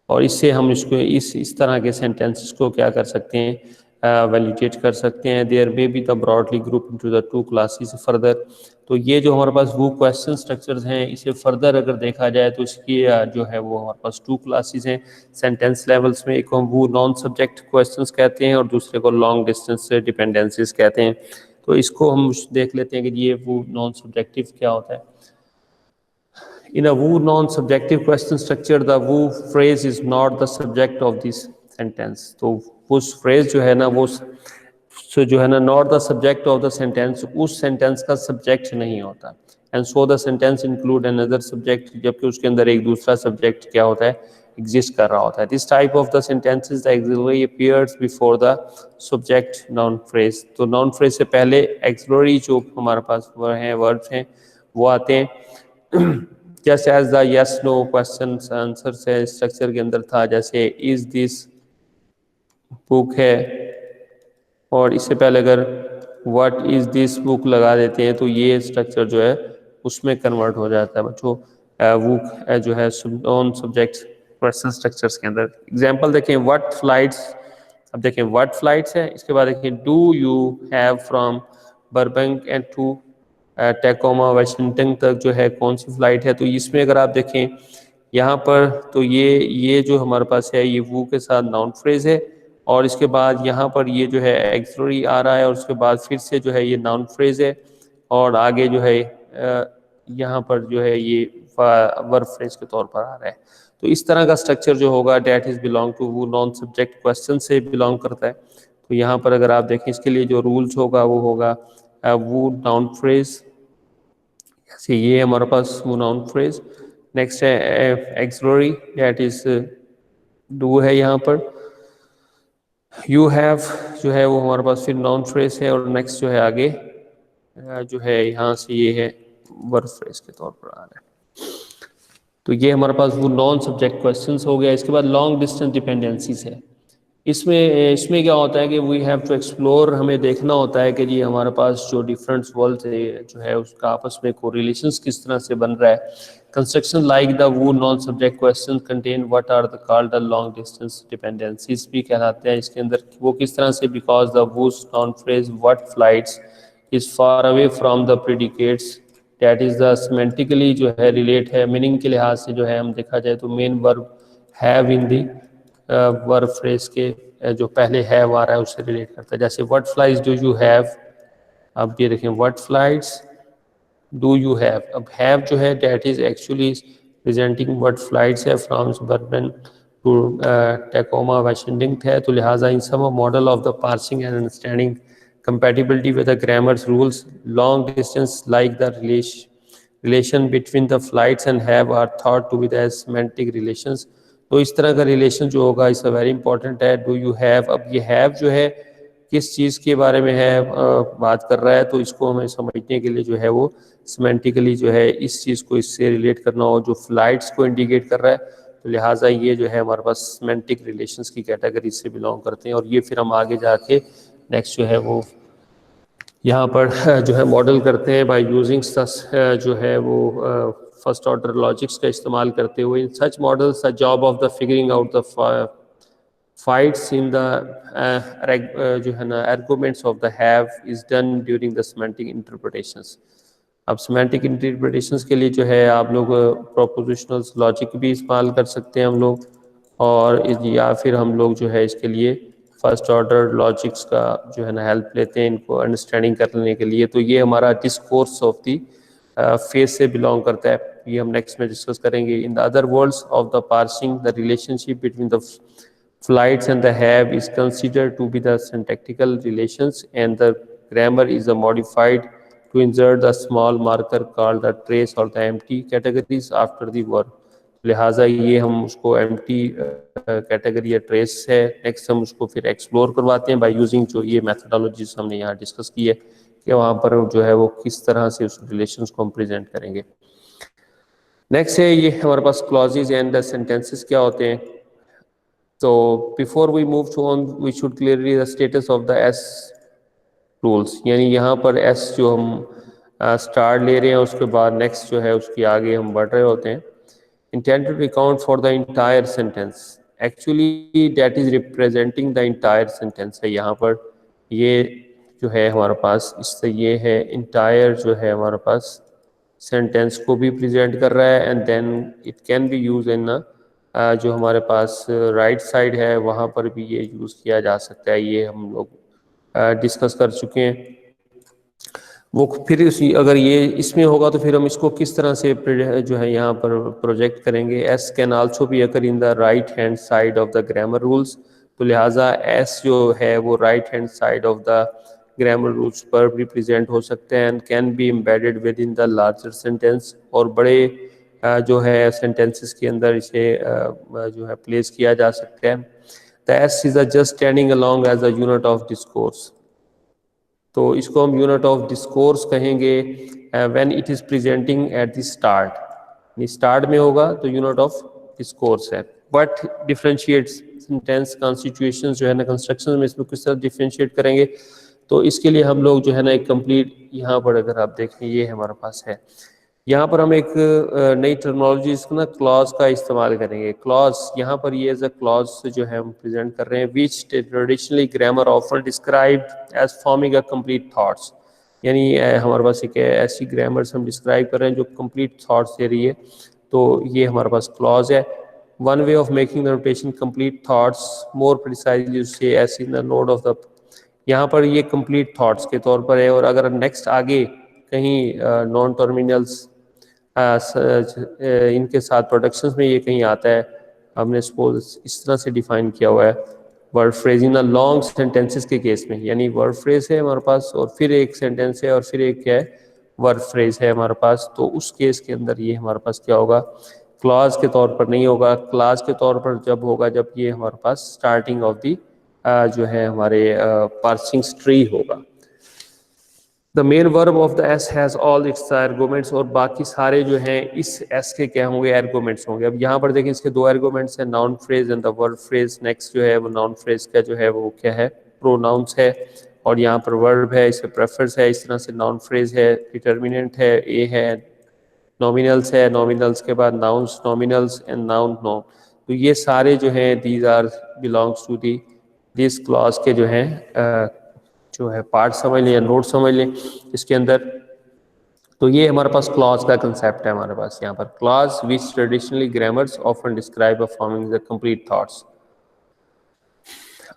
और इससे हम इसको इस तरह के सेंटेंसेस को क्या कर सकते हैं, वैलिडेट कर सकते हैं। There may be the broadly group into the two classes further. तो ये जो हमारे पास वो क्वेश्चन स्ट्रक्चर्स हैं, इसे फर्दर अगर देखा जाए तो इसकी जो है वो हमारे पास टू क्लासेस हैं सेंटेंस लेवल्स में। एक हम वो नॉन सब्जेक्ट क्वेश्चंस कहते हैं और दूसरे को लॉन्ग डिस्टेंस डिपेंडेंसीज कहते हैं। तो इसको हम देख लेते हैं कि ये वो नॉन सब्जेक्टिव क्या होता है। In a woo non-subjective question structure, the woo phrase is not the subject of this sentence. तो उस phrase जो है ना वो जो है ना not the subject of the sentence, उस sentence का subject नहीं होता। And so the sentence include another subject, जबकि उसके अंदर एक दूसरा subject क्या होता है, exist कर रहा होता है। This type of the sentences the auxiliary appears before the subject noun phrase. तो noun phrase से पहले auxiliary जो हमारे पास हैं verbs हैं वो आते हैं। Just as the yes no question answer से स्ट्रक्चर के अंदर था, जैसे इज दिस बुक है, और इससे पहले अगर व्हाट इज दिस बुक लगा देते हैं तो ये स्ट्रक्चर जो है उसमें कन्वर्ट हो जाता है बच्चों, वो जो है नॉन सब्जेक्ट क्वेश्चन स्ट्रक्चर्स के अंदर। एग्जांपल देखें, व्हाट फ्लाइट्स, अब देखें व्हाट फ्लाइट्स है, इसके बाद देखें do you have from Burbank and to Tacoma Washington तक जो है कौन सी फ्लाइट है। तो इसमें अगर आप देखें यहाँ पर तो ये जो हमारे पास है ये वो के साथ नाउन फ्रेज है, और इसके बाद यहाँ पर ये जो है एक्सिलरी आ रहा है, और उसके बाद फिर से जो है ये नाउन फ्रेज है, और आगे जो है यहाँ पर जो है ये वर्ब फ्रेज के तौर पर आ रहा है। तो इस तरह का स्ट्रक्चर जो होगा डेट इज बिलोंग टू वो नॉन सब्जेक्ट क्वेश्चन से बिलोंग करता है। तो यहाँ पर अगर आप देखें इसके लिए जो रूल्स होगा वो होगा वो नाउन फ्रेज, से ये हमारे पास वो नाउन फ्रेज। नेक्स्ट है एक्सिलरी दैट इज डू है, यहाँ पर यू हैव जो है वो हमारे पास फिर नाउन फ्रेज है, और नेक्स्ट जो है आगे जो है यहाँ से ये है वर्ब फ्रेज के तौर पर आ रहा है। तो ये हमारे पास वो नॉन सब्जेक्ट क्वेश्चंस हो गया। इसके बाद लॉन्ग डिस्टेंस डिपेंडेंसीज है। इसमें इसमें क्या होता है कि वी हैव टू एक्सप्लोर, हमें देखना होता है कि जी हमारे पास जो डिफरेंट वर्ल्ड जो है उसका आपस में कोरिलेशंस किस तरह से बन रहा है। कंस्ट्रक्शन लाइक द वो non subject question contain what are the called the long distance dependencies भी कहलाते हैं इसके अंदर। वो किस तरह से, बिकॉज द वो non phrase what flights is far away from the predicates that is the semantically जो है रिलेट है, मीनिंग के लिहाज से जो है हम देखा जाए तो main verb have in the verb phrase के जो पहले हैव आ रहा है उससे रिलेट करता है। जैसे what flights do you have, अब ये देखें what flights do you have, अब हैव जो है that is actually presenting what flights है from suburban to Tacoma Washington है, तो लिहाजा in some model of the parsing and understanding compatibility with the grammar's rules, long distance like the relation between the flights and have are thought to be the semantic relations। तो इस तरह का relation जो होगा इसका very important है। Do you have, अब ये हैव जो है किस चीज़ के बारे में है बात कर रहा है, तो इसको हमें समझने के लिए जो है वो सिमेंटिकली जो है इस चीज़ को इससे रिलेट करना हो जो फ्लाइट्स को इंडिकेट कर रहा है, तो लिहाजा ये जो है हमारे पास सिमेंटिक रिलेशंस की कैटेगरी से बिलोंग करते हैं। और ये फिर हम आगे जाके नेक्स्ट जो है वो यहाँ पर जो है मॉडल करते हैं बाय यूजिंग जो है वो फर्स्ट ऑर्डर लॉजिक्स का इस्तेमाल करते हुए। In such models the job of the figuring out the fights in the जो है ना arguments of the have is done during the semantic interpretations. अब सेमेंटिक इंटरप्रिटेशंस के लिए जो है आप लोग प्रोपोजिशनल लॉजिक भी इस्तेमाल कर सकते हैं हम लोग, और या फिर हम लोग जो है इसके लिए फर्स्ट ऑर्डर लॉजिक्स का जो है ना हेल्प लेते हैं इनको अंडरस्टैंडिंग करने के लिए। तो ये हमारा डिस्कोर्स ऑफ दी फेज से बिलोंग करता है, ये हम नेक्स्ट में डिस्कस करेंगे। In the other words of the parsing the relationship between the flights and the have is considered to be the syntactical relations, and the grammar is modified to insert the small marker called the trace or the empty categories after the verb। लिहाजा ये हम उसको empty category या trace है, next हम उसको फिर explore करवाते हैं बाय यूजिंग जो ये मैथडोलॉजीज हमने यहाँ डिस्कस की है कि वहाँ पर जो है वो किस तरह से उस रिलेशंस को हम प्रेजेंट करेंगे। नेक्स्ट है ये हमारे पास क्लॉजेज एंड द सेंटेंसेस क्या होते हैं। So before we move on, we should clearly the status of the S rules, यानी यहाँ पर S जो हम स्टार्ट ले रहे हैं उसके बाद नेक्स्ट जो है उसकी आगे हम बढ़ रहे होते हैं। Intended to account for the entire sentence, actually that is representing the entire sentence है यहाँ पर। ये जो है हमारे पास इससे ये है entire जो है हमारे पास सेंटेंस को भी प्रेजेंट कर रहा है, and then it can be use in जो हमारे पास राइट साइड है वहाँ पर भी ये यूज़ किया जा सकता है। ये हम लोग डिस्कस कर चुके हैं। वो फिर अगर ये इसमें होगा तो फिर हम इसको किस तरह से जो है यहाँ पर प्रोजेक्ट करेंगे। S can also be occur in the right hand side of the grammar rules, तो लिहाजा एस जो है वो right hand side of the grammar rules पर भी प्रेजेंट हो सकते हैं, and can B embedded with in the larger sentence, और बड़े जो है सेंटेंसेस के अंदर इसे जो है प्लेस किया जा सकता है। The S is just standing along as a unit of discourse, तो इसको हम यूनिट ऑफ डिस्कोर्स कहेंगे when it is presenting at the start. Start में होगा तो यूनिट ऑफ डिस्कोर्स है। बट डिफरेंशिएट सेंटेंस कॉन्स्टिट्यूशन जो है ना कंस्ट्रक्शन में इसमें किस तरह डिफरेंशिएट करेंगे, तो इसके लिए हम लोग जो है ना एक कंप्लीट यहाँ पर अगर आप देखें ये हमारे पास है, यहाँ पर हम एक नई टर्मिनोलॉजी इसको ना क्लॉज का इस्तेमाल करेंगे। क्लॉज यहाँ पर ये एज अ क्लॉज जो है हम प्रेजेंट कर रहे हैं, which traditionally grammar offer describe as forming a complete thoughts, यानी हमारे पास एक ऐसी ग्रामर हम डिस्क्राइब कर रहे हैं जो कंप्लीट थॉट्स दे रही है, तो ये हमारे पास क्लॉज है। One way of making the notation complete thoughts more precisely से S in the node of the, यहाँ पर ये कंप्लीट थॉट्स के तौर पर है, और अगर नेक्स्ट आगे कहीं नॉन टर्मिनल्स इनके साथ प्रोडक्शंस में ये कहीं आता है, हमने सपोज इस तरह से डिफाइन किया हुआ है word phrase in long sentences के केस में, यानी वर्ड फ्रेज है हमारे पास और फिर एक सेंटेंस है और फिर एक क्या है वर्ड फ्रेज है हमारे पास, तो उस केस के अंदर ये हमारे पास क्या होगा, क्लॉज के तौर पर नहीं होगा। क्लॉज के तौर पर जब होगा जब ये हमारे पास स्टार्टिंग ऑफ दी जो है हमारे पार्सिंग ट्री होगा। The main verb of the S has all it's arguments, और बाकी सारे जो हैं इस एस के क्या होंगे, आर्गुमेंट्स होंगे। अब यहाँ पर देखें इसके दो आर्गुमेंट्स हैं, noun phrase and the verb phrase. Next जो है वो नाउन फ्रेज का जो है वो क्या है, प्रोनाउंस है, और यहाँ पर वर्ब है, इससे प्रेफर्स है। इस तरह से नाउन फ्रेज है, डिटर्मिनेंट है, ए है, नॉमिनल्स है, नॉमिनल्स के बाद nouns, nominals and noun no. तो ये सारे जो हैं these are belongs to the this clause के जो हैं जो है पार्ट समझ लें या नोट समझ लें इसके अंदर। तो ये हमारे पास क्लॉज का कंसेप्ट है हमारे पास यहाँ पर, clause which traditionally grammars often describe a forming the complete thoughts.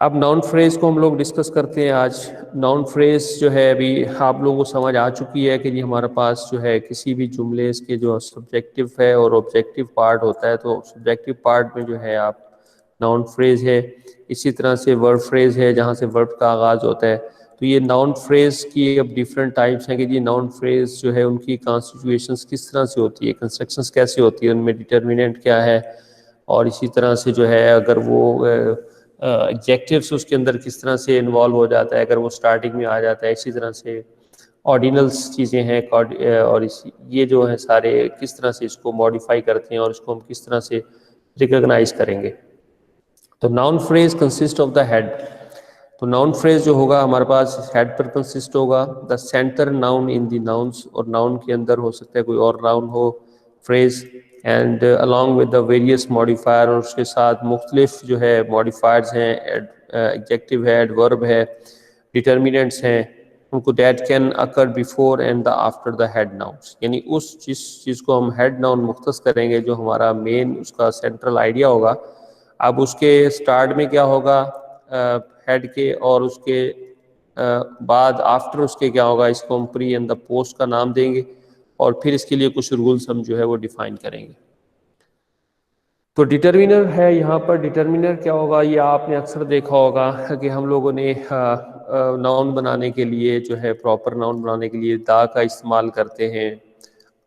अब नाउन फ्रेज को हम लोग डिस्कस करते हैं आज। नाउन फ्रेज जो है अभी आप लोगों को समझ आ चुकी है कि ये हमारे पास जो है किसी भी जुमले इसके जो सब्जेक्टिव है और ऑब्जेक्टिव पार्ट होता है। तो सब्जेक्टिव पार्ट में जो है आप नाउन फ्रेज है, इसी तरह से वर्ब फ्रेज है जहाँ से वर्ब का आगाज़ होता है। तो ये नाउन फ्रेज की अब डिफरेंट टाइप्स हैं कि ये नाउन फ्रेज जो है उनकी कॉन्स्टिट्यूशंस किस तरह से होती है, कंस्ट्रक्शंस कैसे होती है, उनमें डिटर्मिनेंट क्या है, और इसी तरह से जो है अगर वो एग्जेक्टिव्स उसके अंदर किस तरह से इन्वॉल्व हो जाता है अगर वो स्टार्टिंग में आ जाता है। इसी तरह से ऑर्डिनल्स चीज़ें हैं, और ये जो है सारे किस तरह से इसको मॉडिफाई करते हैं और इसको हम किस तरह से रिकॉग्नाइज करेंगे। तो noun phrase consist of the head. तो नाउन फ्रेज जो होगा हमारे पास हेड पर कंसिस्ट होगा, the centre noun in the nouns, और नाउन के अंदर हो सकता है कोई और नाउन हो phrase, and along with the various modifier, और उसके साथ मुख्तलिफ जो है मॉडिफायर्स हैं, एडजेक्टिव है, एडवर्ब है, डिटर्मिनेंट्स हैं उनको, that can occur before and the after the head nouns. यानी उस चीज़ को हम हेड नाउन मुख्तस करेंगे जो हमारा मेन उसका सेंट्रल आइडिया होगा। अब उसके स्टार्ट में क्या होगा हेड के, और उसके बाद आफ्टर उसके क्या होगा, इसको हम प्री एंड द पोस्ट का नाम देंगे, और फिर इसके लिए कुछ रूल्स हम जो है वो डिफाइन करेंगे। तो डिटर्मिनर है यहाँ पर। डिटर्मिनर क्या होगा, ये आपने अक्सर देखा होगा कि हम लोगों ने नाउन बनाने के लिए जो है, प्रॉपर नाउन बनाने के लिए दा का इस्तेमाल करते हैं।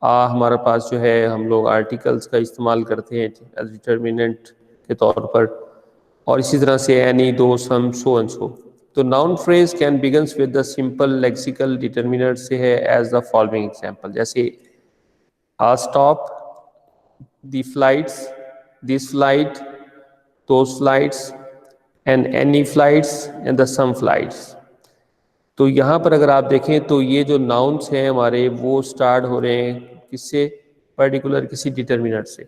हमारे पास जो है हम लोग आर्टिकल्स का इस्तेमाल करते हैं डिटर्मिनेंट के तौर पर, और इसी तरह से एनी, दो, सम, सो एंड सो। तो noun phrase can begins with the simple lexical determiner से है एज द फॉलोइंग एग्जांपल, जैसे a stop, the flights, this flight, those flights, and any flights, and the some flights. तो यहाँ पर अगर आप देखें तो ये जो नाउन्स हैं हमारे वो स्टार्ट हो रहे हैं किससे, पर्टिकुलर किसी डिटर्मिनर से।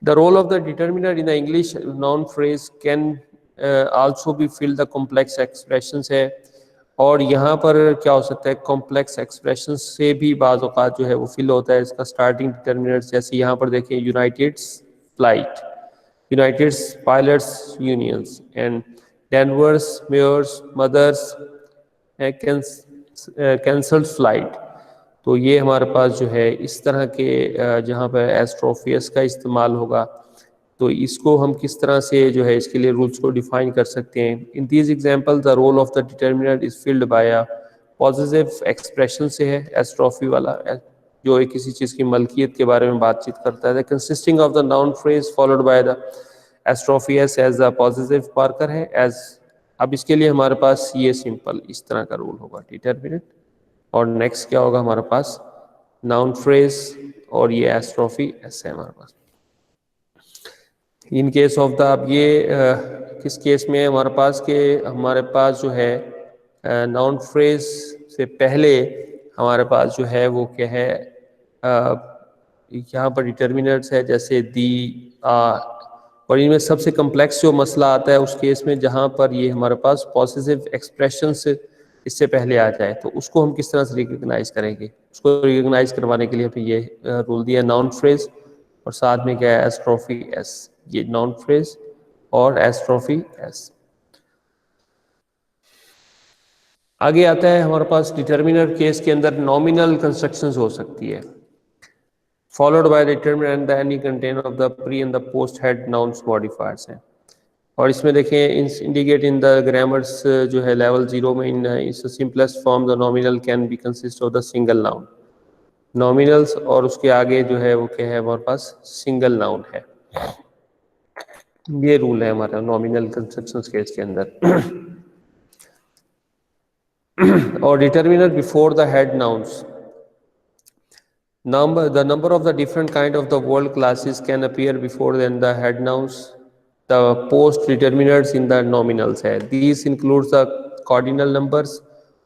The role of the determiner in the English noun phrase can also be fill the complex expressions है, और यहाँ पर क्या हो सकता है, कॉम्प्लेक्स एक्सप्रेशन से भी बाज़ औक़ात जो है वो फिल होता है इसका स्टार्टिंग डिटर्मिनर। जैसे यहाँ पर देखें United's flight, United's pilots unions, and Denver's mayors mothers cancelled flight. तो ये हमारे पास जो है इस तरह के जहाँ पर एस्ट्रोफियस का इस्तेमाल होगा, तो इसको हम किस तरह से जो है इसके लिए रूल्स को डिफाइन कर सकते हैं। In these example the role of the determiner is filled by a positive expression से है, एस्ट्रोफी वाला जो एक किसी चीज़ की मलकियत के बारे में बातचीत करता है। Consisting of the noun phrase followed by the apostrophes as the positive marker है एज। अब इसके लिए हमारे पास ये सिंपल इस तरह का रूल होगा डिटर्मिनेंट, और नेक्स्ट क्या होगा हमारे पास नाउन फ्रेज, और ये एस्ट्रोफी ऐसे है हमारे पास। इन केस ऑफ द, अब ये किस केस में हमारे पास जो है नाउन फ्रेज से पहले हमारे पास जो है वो क्या है, यहाँ पर डिटर्मिनेंट्स है जैसे दी, और इनमें सबसे कम्प्लेक्स जो मसला आता है उस केस में जहाँ पर ये हमारे पास पॉजिटिव एक्सप्रेशन से इससे पहले आ जाए, तो उसको हम किस तरह से रिकग्नाइज करेंगे। उसको रिकग्नाइज करवाने के लिए हमें ये रूल दिया नाउन फ्रेज, और साथ में क्या है एस्ट्रोफी एस, ये नाउन फ्रेज और एस्ट्रोफी एस। आगे आता है हमारे पास डिटर्मिनर केस के अंदर नॉमिनल कंस्ट्रक्शंस हो सकती है, followed bye determinant the any container of the pre and the post head nouns modifiers हैं। और इसमें देखें इंडिकेट इन द ग्रामर्स जो है लेवल 0 में इन इस simplest form the nominal can be consist of the single noun, nominals, और उसके आगे जो है वो क्या है हमारे पास सिंगल नाउन है। ये रूल है हमारा नॉमिनल कंस्ट्रक्शंस केस के अंदर। or determiner before the head nouns. The number of the different kind of the word classes can appear before then the head nouns. The post determinants in the nominals है. These includes the cardinal numbers,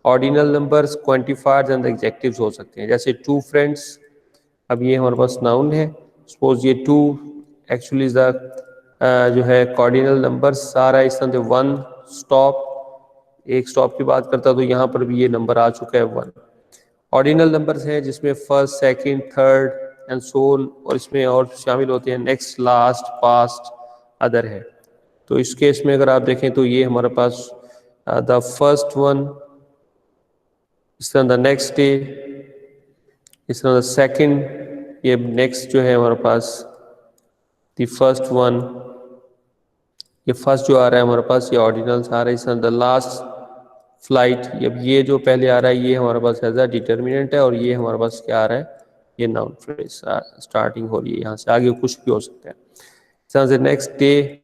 ordinal numbers, quantifiers and the adjectives हो सकते हैं. जैसे two friends, अब ये हमारे पास noun है. Suppose ये two actually is the जो है cardinal numbers सारा इस तरह से one stop, एक स्टॉप की बात करता तो यहाँ पर भी ये नंबर आ चुका है वन. ऑर्डिनल नंबर्स हैं जिसमें first, second, third and so on, और इसमें और शामिल होते हैं नेक्स्ट, लास्ट, पास्ट, अदर है. तो इस केस में अगर आप देखें तो ये हमारे पास द फर्स्ट वन, इस तरह द नेक्स्ट डे, इस तरह द सेकंड, ये नेक्स्ट जो है हमारे पास द फर्स्ट वन, ये फर्स्ट जो आ रहा है हमारे पास ये ऑर्डिनल्स आ रहा है. इस तरह द लास्ट फ्लाइट, अब ये जो पहले आ रहा है ये हमारे पास एज अ डिटर्मिनेंट है, और ये हमारे पास क्या आ रहा है, ये नाउन फ्रेज स्टार्टिंग हो रही है, यहाँ से आगे कुछ भी हो सकता है. इस तरह से नेक्स्ट डे,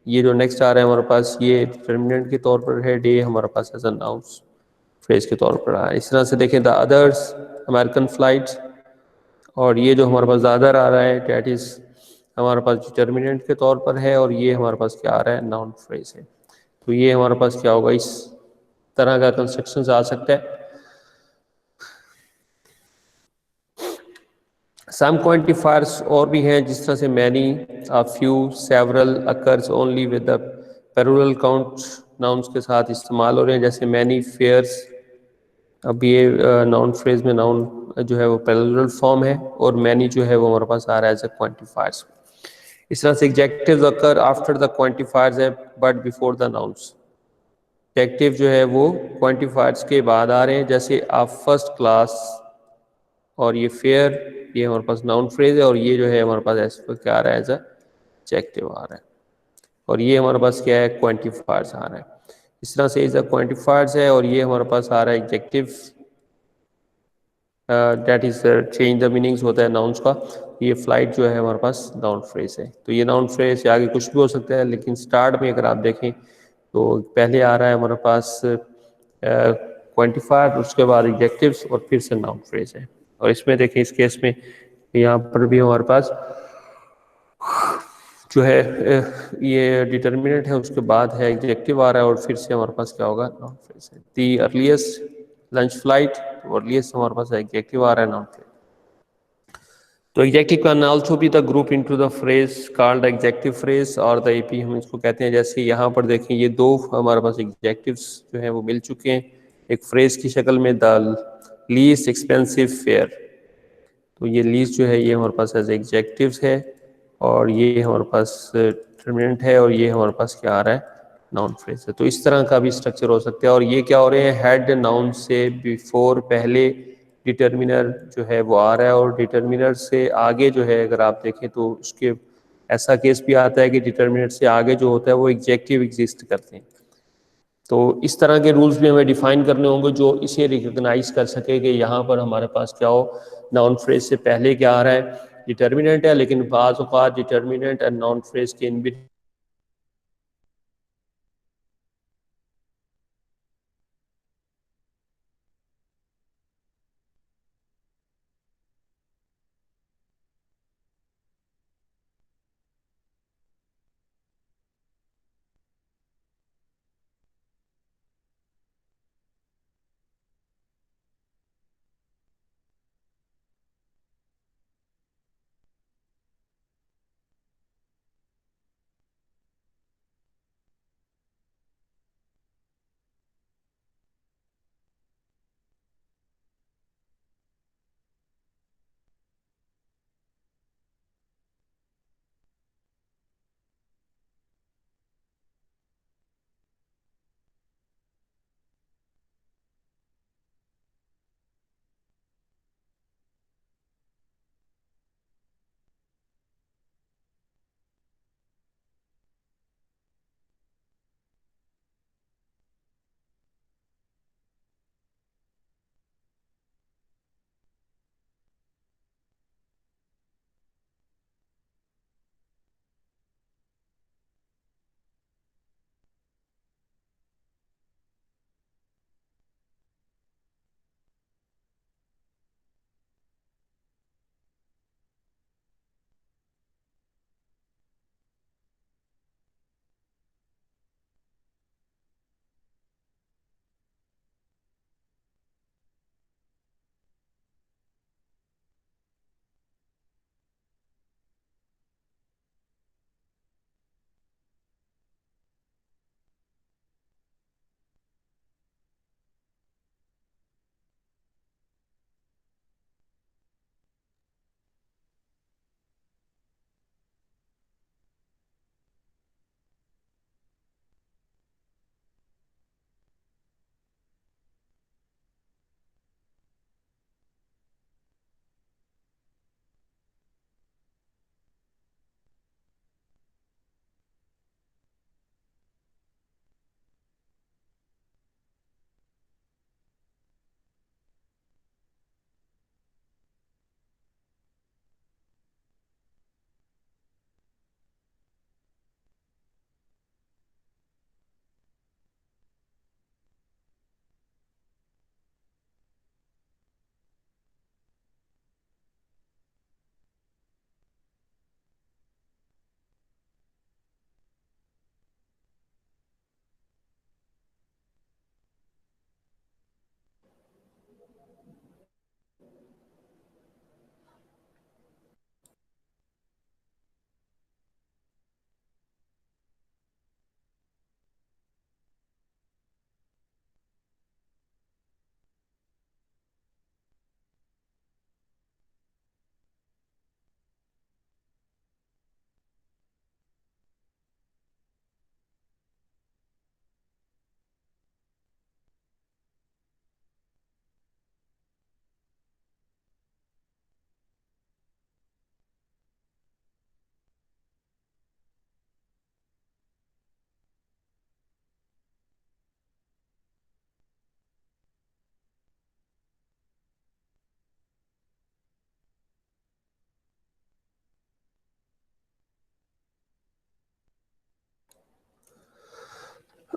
ये जो नेक्स्ट आ रहा है हमारे पास ये डिटर्मिनेंट के तौर पर है, डे हमारे पास एज अ नाउन फ्रेज के तौर पर आ रहा है. इस तरह से देखें द अदर्स, अमेरिकन फ्लाइट, और ये जो हमारे पास द अदर आ रहा है डेट इज हमारे पास डिटर्मिनेंट के तौर पर है, और ये हमारे पास क्या आ रहा है, नाउन फ्रेज है. तो ये हमारे पास क्या होगा, इस तरह का कंस्ट्रक्शन आ सकता है. सम क्वांटिफायर्स और भी हैं जिस तरह से many, a few, several, occurs only with the plural count nouns के साथ इस्तेमाल हो रहे हैं. जैसे मैनी, फेयर्स, अब ये नाउन फ्रेज में नाउन जो है वो प्लूरल फॉर्म है, और मैनी जो है वो हमारे पास आ रहा है एज अ क्वांटिफायर्स. इस तरह से adjectives occur after the quantifiers है but before the nouns. Adjective जो है वो क्वांटिफायर्स के बाद आ रहे हैं, जैसे आप फर्स्ट क्लास, और ये फेयर, ये हमारे पास नाउन फ्रेज है, और ये जो है हमारे पास ऐसे क्या आ रहा है, एज अ एडजेक्टिव आ रहा है, और ये हमारे पास क्या है, क्वांटिफायर्स आ रहा है. इस तरह से एज अ क्वांटिफायर्स है, और ये हमारे पास आ रहा है adjective, that is change the meanings होता है नाउन्स का. ये फ्लाइट जो है हमारे पास नाउन फ्रेज है. तो ये नाउन फ्रेज से आगे कुछ भी हो सकता है, लेकिन स्टार्ट में अगर आप देखें तो पहले आ रहा है हमारे पास क्वांटिफायर, उसके बाद एडजेक्टिव्स, और फिर से नाउन फ्रेज है. और इसमें देखें इस केस में यहाँ पर भी हमारे पास जो है ये डिटर्मिनेंट है, उसके बाद है एडजेक्टिव आ रहा है, और फिर से हमारे पास क्या होगा, नाउन फ्रेज है. The earliest lunch flight, earliest हमारे पास एडजेक्टिव आ रहा है, नाउन फ्रेज. तो executive can also be the group into the phrase called executive phrase, और द एपी हम इसको कहते हैं. जैसे यहाँ पर देखें ये दो हमारे पास एग्जेक्टिव्स जो हैं वो मिल चुके हैं एक फ्रेज की शक्ल में, द लीस्ट एक्सपेंसिव फेयर. तो ये लीस्ट जो है ये हमारे पास एज एग्जेक्टिव्स है, और ये हमारे पास डिटर्मिनेंट है, और ये हमारे पास क्या आ रहा है, नाउन फ्रेज है. तो इस तरह का भी स्ट्रक्चर हो सकता है. और ये क्या हो रहे हैं, हेड नाउन से बिफोर पहले डिटर्मिनर जो है वो आ रहा है, और डिटर्मिनर से आगे जो है अगर आप देखें तो उसके ऐसा केस भी आता है कि डिटर्मिनर से आगे जो होता है वो एग्जेक्टिव एग्जिस्ट करते हैं. तो इस तरह के रूल्स भी हमें डिफाइन करने होंगे जो इसे रिकॉग्नाइज कर सके कि यहाँ पर हमारे पास क्या हो, नाउन फ्रेज से पहले क्या आ रहा है, डिटर्मिनेंट है, लेकिन बाज़ औक़ात डिटर्मिनेंट एंड नाउन फ्रेज के इन भी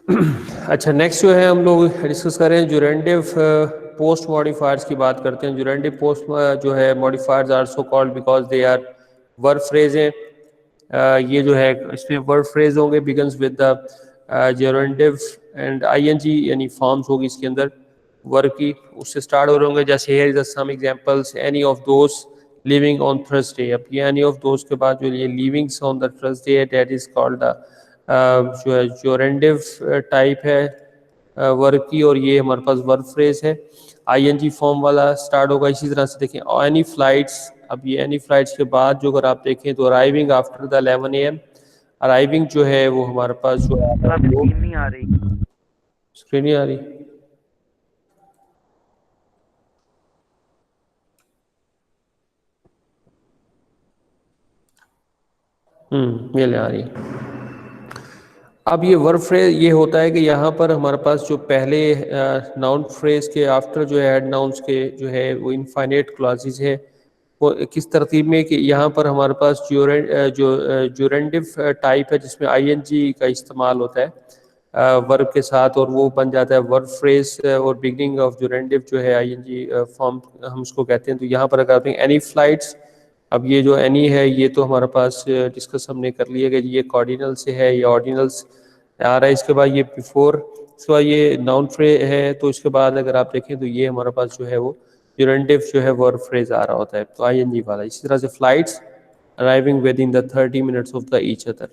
अच्छा, नेक्स्ट जो है हम लोग डिस्कस कर रहे हैं जुरेंडिव पोस्ट मॉडिफायर्स की बात करते हैं। जुरेंडिव पोस्ट जो है modifiers are so called because they are verb phrase हैं। ये जो है इसमें वर्ब फ्रेज होंगे, begins with the gerundive and I N G, यानी फॉर्म्स होगी इसके अंदर वर्ब की, उससे स्टार्ट हो रहे होंगे। जैसे here is some examples, any of those living on Thursday. अब ये एनी ऑफ दोस के बाद जो ये लिविंग्स ऑन द थर्सडे है, दैट इज कॉल्ड द जो है जोरेंडिव टाइप है वर्ब की, और ये हमारे पास वर्ब फ्रेज है, आईएनजी फॉर्म वाला स्टार्ट होगा। इसी तरह से देखें एनी फ्लाइट्स। अब ये एनी फ्लाइट्स के बाद जो अगर आप देखें तो arriving after the 11 AM, arriving जो है वो हमारे पास जो है स्क्रीन नहीं आ रही। स्क्रीन नहीं आ रही। ये ले आ रही है। अब ये वर्ब फ्रेज ये होता है कि यहाँ पर हमारे पास जो पहले नाउन फ्रेज के आफ्टर जो है हेड नाउन्स के जो है वो इनफाइनाइट क्लॉजेज है, वो किस तरतीब में कि यहाँ पर हमारे पास जुरेंडिव टाइप है जिसमें आईएनजी का इस्तेमाल होता है वर्ब के साथ, और वो बन जाता है वर्ब फ्रेज, और बिगनिंग ऑफ जुरेंडिव जो है आईएनजी फॉर्म हम उसको कहते हैं। तो यहाँ पर अगर आप एनी फ्लाइट्स, अब ये जो एनी है ये तो हमारे पास डिस्कस हमने कर लिया कि ये कॉर्डिनल से है, ये ऑर्डिनल्स आ रहा है। इसके बाद ये बिफोर, इसके बाद ये नाउन फ्रेज है, तो इसके बाद अगर आप देखें तो ये हमारे पास जो है वो जुरेंडिव जो है वर्ब फ्रेज आ रहा होता है, तो आईएनजी वाला। इसी तरह से flights arriving with in the 30 minutes of the each other.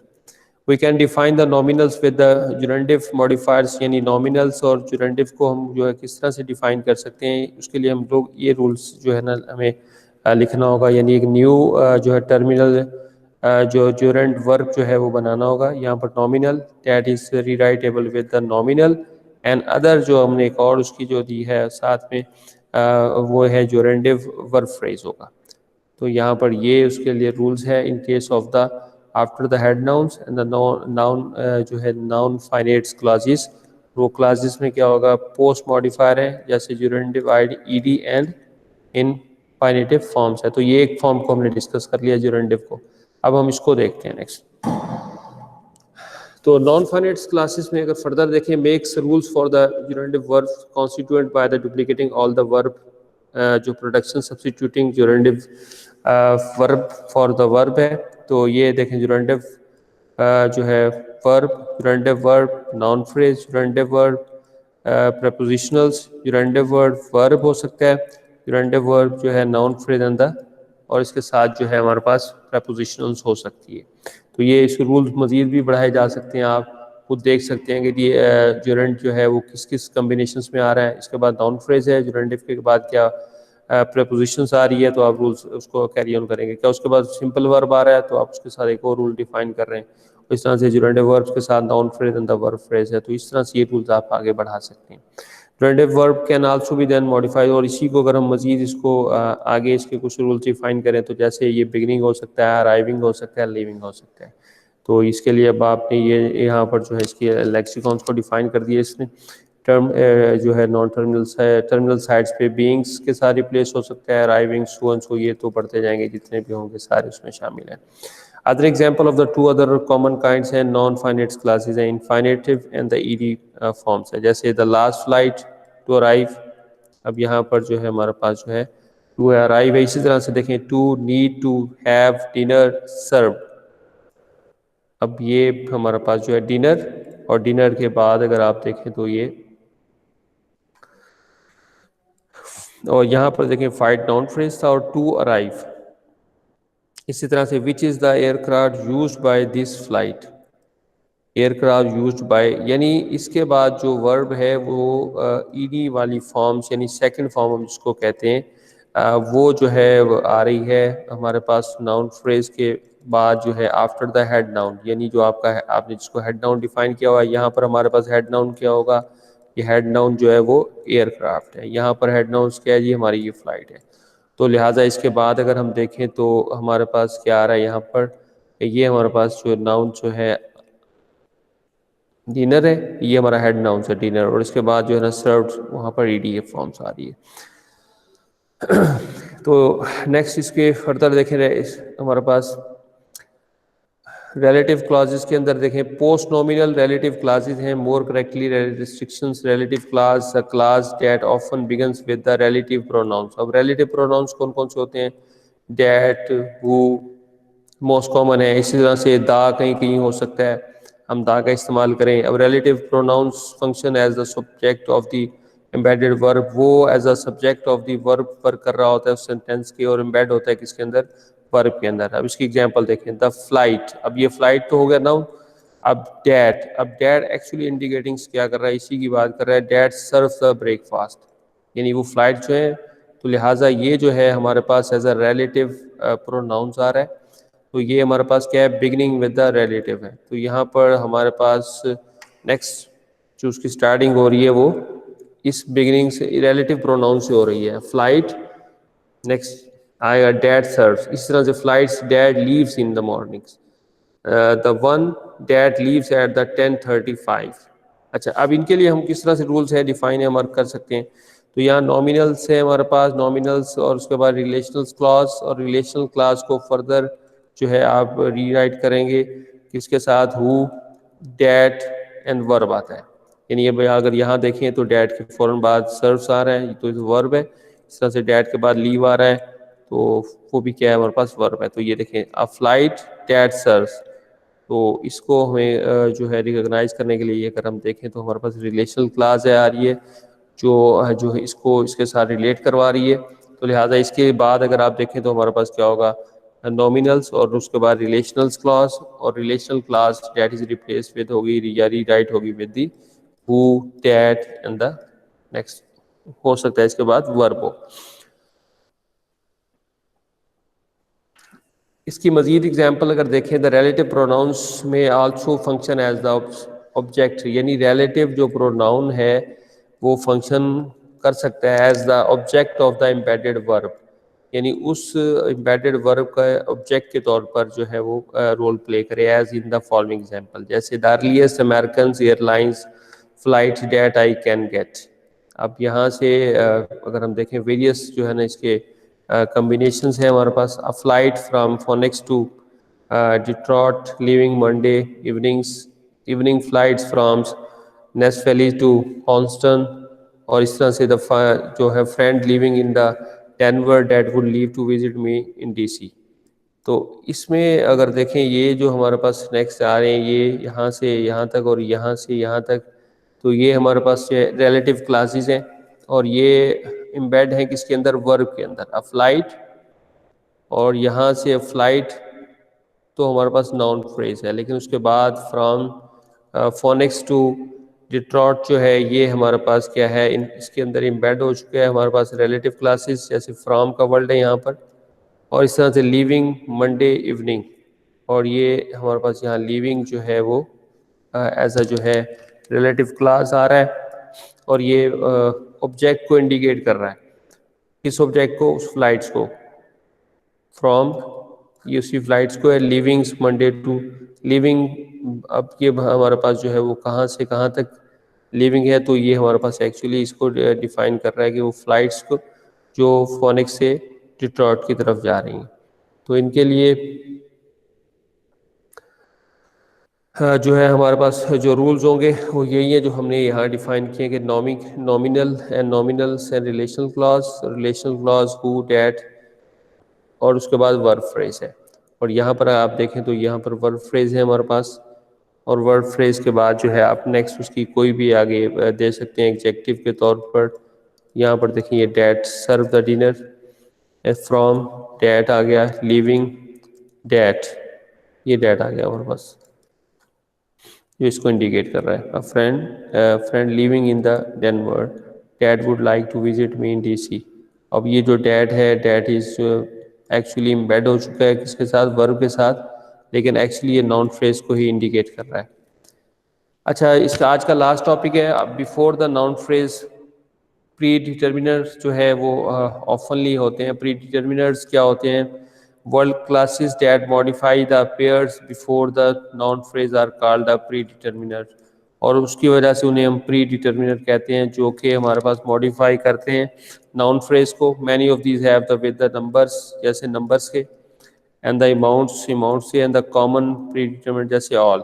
We can define the nominals with the gerundive modifiers, यानी नॉमिनल्स और जुरेंडिव को हम जो है किस तरह से डिफाइन कर सकते हैं, उसके लिए हम लोग ये रूल्स जो है ना हमें लिखना होगा, यानी एक न्यू जो है टर्मिनल जो जुरेंड वर्ब जो है वो बनाना होगा। यहाँ पर nominal that is rewritable with the nominal and other, जो हमने एक और उसकी जो दी है साथ में वो है जुरेंडिव वर्ब फ्रेज होगा। तो यहाँ पर ये उसके लिए रूल्स है in case of the after the head nouns and the noun जो है नाउन फाइनेट्स क्लॉजेस। वो क्लॉजेस में क्या होगा, पोस्ट मॉडिफायर है जैसे जुरेंडिव ईडी एंड इन फाइनेटिव फॉर्म्स है। तो ये एक फॉर्म को हमने डिस्कस कर लिया जुरेंडिव को। अब हम इसको देखते हैं नेक्स्ट। तो नॉन फाइनेट्स क्लासेस में अगर फर्दर देखें, makes rules for the gerundive verb constituent by the duplicating all the verb, जो production substituting gerundive verb for the verb है। तो ये देखें जुरेंडिव जो है verb, gerundive verb, noun phrase, gerundive verb, prepositionals, gerundive verb हो सकता है, जुरेंडिव वर्ब जो है नाउन फ्रेज एंड द, और इसके साथ जो है हमारे पास प्रपोजिशनल्स हो सकती है। तो ये इस रूल्स मज़ीद भी बढ़ाए जा सकते हैं, आप खुद देख सकते हैं कि ये जुरेंड जो है वो किस किस कम्बिनेशंस में आ रहा है। इसके बाद नाउन फ्रेज है, जुरेंडिव के बाद क्या प्रपोजिशंस आ रही है, तो आप रूल्स उसको कैरी ऑन करेंगे। क्या उसके बाद सिंपल वर्ब आ रहा है तो आप उसके साथ एक और रूल डिफाइन कर रहे हैं। इस तरह से जुरेंडिव वर्ब्स के साथ noun phrase and the verb phrase है, तो इस तरह से ये रूल्स आप आगे बढ़ा सकते हैं। Gerundive verb can also be then modified, और इसी को अगर हम मजीद इसको आगे इसके कुछ रूल्स डिफाइन करें तो जैसे ये बिगनिंग हो सकता है, अराइविंग हो सकता है, लीविंग हो सकता है। तो इसके लिए अब आपने ये यहाँ पर जो है इसके लेक्सिकॉन्स को डिफाइन कर दिया इसने। टर्म जो है नॉन टर्मिनल साइड्स पे बीइंग्स के साथ रिप्लेस हो सकता है, अराइविंग, सो एंड सो, ये तो बढ़ते जाएंगे जितने भी होंगे सारे उसमें शामिल हैं। Other example of the two other common kinds है non-finite classes है infinitive and the ed forms है, जैसे the last flight to arrive। अब यहाँ पर जो है हमारे पास जो है to arrive है। इसी तरह से देखें to need to have dinner served। अब ये हमारे पास जो है डिनर, और डिनर के बाद अगर आप देखें तो ये, और यहाँ पर देखें फाइट नाउन फ्रेज था और टू अराइव। इसी तरह से which is the aircraft used by this flight, aircraft used by, यानी इसके बाद जो वर्ब है वो ईडी वाली फॉर्म्स, यानी सेकंड फॉर्म हम जिसको कहते हैं वो जो है वो आ रही है हमारे पास नाउन फ्रेज के बाद जो है आफ्टर द हेड नाउन, यानी जो आपका आपने जिसको हेड नाउन डिफाइन किया हुआ है, यहाँ पर हमारे पास हेड नाउन क्या होगा, ये हेड नाउन जो है वो एयरक्राफ्ट है, यहाँ पर हेड नाउन क्या है जी, हमारी ये फ्लाइट है। तो लिहाजा इसके बाद अगर हम देखें तो हमारे पास क्या आ रहा है यहाँ पर, ये हमारे पास जो नाउन जो है डिनर है, ये हमारा हेड नाउन है डिनर, और इसके बाद जो है ना सर्व्ड, वहाँ पर ईडी फॉर्म्स आ रही है। तो नेक्स्ट इसके फर्दर देखें हमारे पास रिलेटिव क्लॉजेस के अंदर देखें पोस्ट नॉमिनल रिलेटिव क्लासेस हैं, more correctly restrictions relative class a class that often begins with the relative pronouns. अब रिलेटिव प्रोनाउंस कौन कौन से होते हैं? दैट, हु मोस्ट कॉमन है। इसी तरह से दा कहीं कहीं हो सकता है, हम दा का इस्तेमाल करें। अब relative pronouns function as the subject of the embedded verb, वो as a subject of the verb पर कर रहा होता है उस सेंटेंस के, और एम्बेड होता है किसके अंदर? वर्ब के अंदर। अब इसकी एग्जांपल देखें, द फ्लाइट। अब ये फ्लाइट तो हो गया नाउन। अब डैड एक्चुअली इंडिकेटिंग क्या कर रहा है? इसी की बात कर रहा है। डैड सर्व द ब्रेकफास्ट, यानी वो फ्लाइट जो है, तो लिहाजा ये जो है हमारे पास एज अ रिलेटिव प्रोनाउंस आ रहा है। तो ये हमारे पास क्या है? बिगिनिंग विद द रिलेटिव है। तो यहाँ पर हमारे पास नेक्स्ट जो उसकी स्टार्टिंग हो रही है वो इस बिगिनिंग से रिलेटिव प्रोनाउन से हो रही है। फ्लाइट, नेक्स्ट आएगा डैड सर्व्स। इस तरह से flights, dad leaves in the mornings, the one dad leaves at the 10:35। अच्छा, अब इनके लिए हम किस तरह से रूल्स है डिफाइन है हमारे कर सकते हैं? तो यहाँ नॉमिनल्स है हमारे पास, नॉमिनल्स, और उसके बाद रिलेशनल क्लॉज, और रिलेशनल क्लॉज को फर्दर जो है आप रीराइट करेंगे किसके साथ? हु, डैट एंड वर्ब आता है। यानी ये भाई अगर यहाँ देखें तो डैट के फ़ौरन बाद सर्व्स आ रहा है, तो वर्ब है। इस तरह से डैट के बाद लीव आ रहा है, तो वो भी क्या है? हमारे पास वर्ब है। तो ये देखें, अ फ्लाइट डैट सर्व्स, तो इसको हमें जो है रिकॉग्नाइज करने के लिए अगर हम देखें तो हमारे पास रिलेशनल क्लास है आ रही है जो है इसको इसके साथ रिलेट करवा रही है। तो लिहाजा इसके बाद अगर आप देखें तो हमारे पास क्या होगा? नॉमिनल्स, और उसके बाद रिलेशनल्स क्लास, और relational class that is replace with होगी या रीराइट होगी with the who, that and the next, हो सकता है इसके बाद वर्ब हो। इसकी मजीद एग्जाम्पल अगर देखें, the relative pronouns may also function as the object, यानी रिलेटिव जो प्रोनाउन है वो फंक्शन कर सकता है as the object of the embedded verb, यानी उस एम्बेडेड वर्ब का ऑब्जेक्ट के तौर पर जो है वो रोल प्ले करे, as in the following example. जैसे the earliest American airlines flight that I can get. अब यहाँ से अगर हम देखें वेरियस जो है ना इसके combinations है हमारे पास। A flight from Phoenix to Detroit leaving Monday evenings, evening flights from Nashville to Houston, और इस तरह से जो है friend living in the Denver that would leave to visit me in DC. तो इसमें अगर देखें ये जो हमारे पास नेक्स्ट आ रहे हैं ये यहाँ से यहाँ तक और यहाँ से यहाँ तक, तो ये हमारे पास रिलेटिव क्लासेस हैं, और ये एम्बेड है किसके अंदर? वर्ब के अंदर। अ फ्लाइट, और यहाँ से फ्लाइट तो हमारे पास नाउन फ्रेज है, लेकिन उसके बाद फ्रॉम फोनिक्स टू डिट्रॉट जो है ये हमारे पास क्या है? इसके अंदर एम्बेड हो चुका है हमारे पास रिलेटिव क्लासेस, जैसे फ्रॉम का वर्ड है यहाँ पर, और इस तरह से लीविंग मंडे इवनिंग, और ये हमारे पास यहाँ लीविंग जो है वो एज अ जो है रिलेटिव क्लास आ रहा है, और ये ऑब्जेक्ट को इंडिकेट कर रहा है। किस ऑब्जेक्ट को? उस फ्लाइट्स को। फ्रॉम, ये उसी फ्लाइट्स को है। लिविंग्स मंडे टू लिविंग, अब ये हमारे पास जो है वो कहाँ से कहाँ तक लिविंग है, तो ये हमारे पास एक्चुअली इसको डिफाइन कर रहा है कि वो फ्लाइट्स को जो फोनिक्स से डिट्रॉइट की तरफ जा रही हैं। तो इनके लिए जो है हमारे पास जो रूल्स होंगे वो यही है जो हमने यहाँ डिफाइन किए कि nominal and nominals and relational clause who, that, और उसके बाद वर्ब फ्रेज है। और यहाँ पर आप देखें तो यहाँ पर वर्ब फ्रेज है हमारे पास, और वर्ब फ्रेज के बाद जो है आप नेक्स्ट उसकी कोई भी आगे दे सकते हैं एग्जेक्टिव के तौर पर। यहाँ पर देखें ये that serve the dinner, from that आ गया, लिविंग डैट, ये डैट आ गया हमारे पास जो इसको इंडिकेट कर रहा है। A friend living in the Denver that would like to visit me in DC. अब ये जो डैट है, डैट इज एक्चुअली एम्बेड हो चुका है किसके साथ? वर्ब के साथ, लेकिन एक्चुअली ये नाउन फ्रेज को ही इंडिकेट कर रहा है। अच्छा, इसका आज का लास्ट टॉपिक है before the noun phrase pre determiners जो है वो ऑफनली होते हैं। प्री डिटर्मिनर्स क्या होते हैं? Word classes that modify the pairs before the noun phrase are called the pre determiner, और उसकी वजह से उन्हें हम प्री डिटर्मिनर कहते हैं, जो कि हमारे पास मॉडिफाई करते हैं नाउन फ्रेज को। Many of these have the with the numbers, जैसे नंबर्स के। एंड द अमाउंट से and the common pre determinant, जैसे ऑल,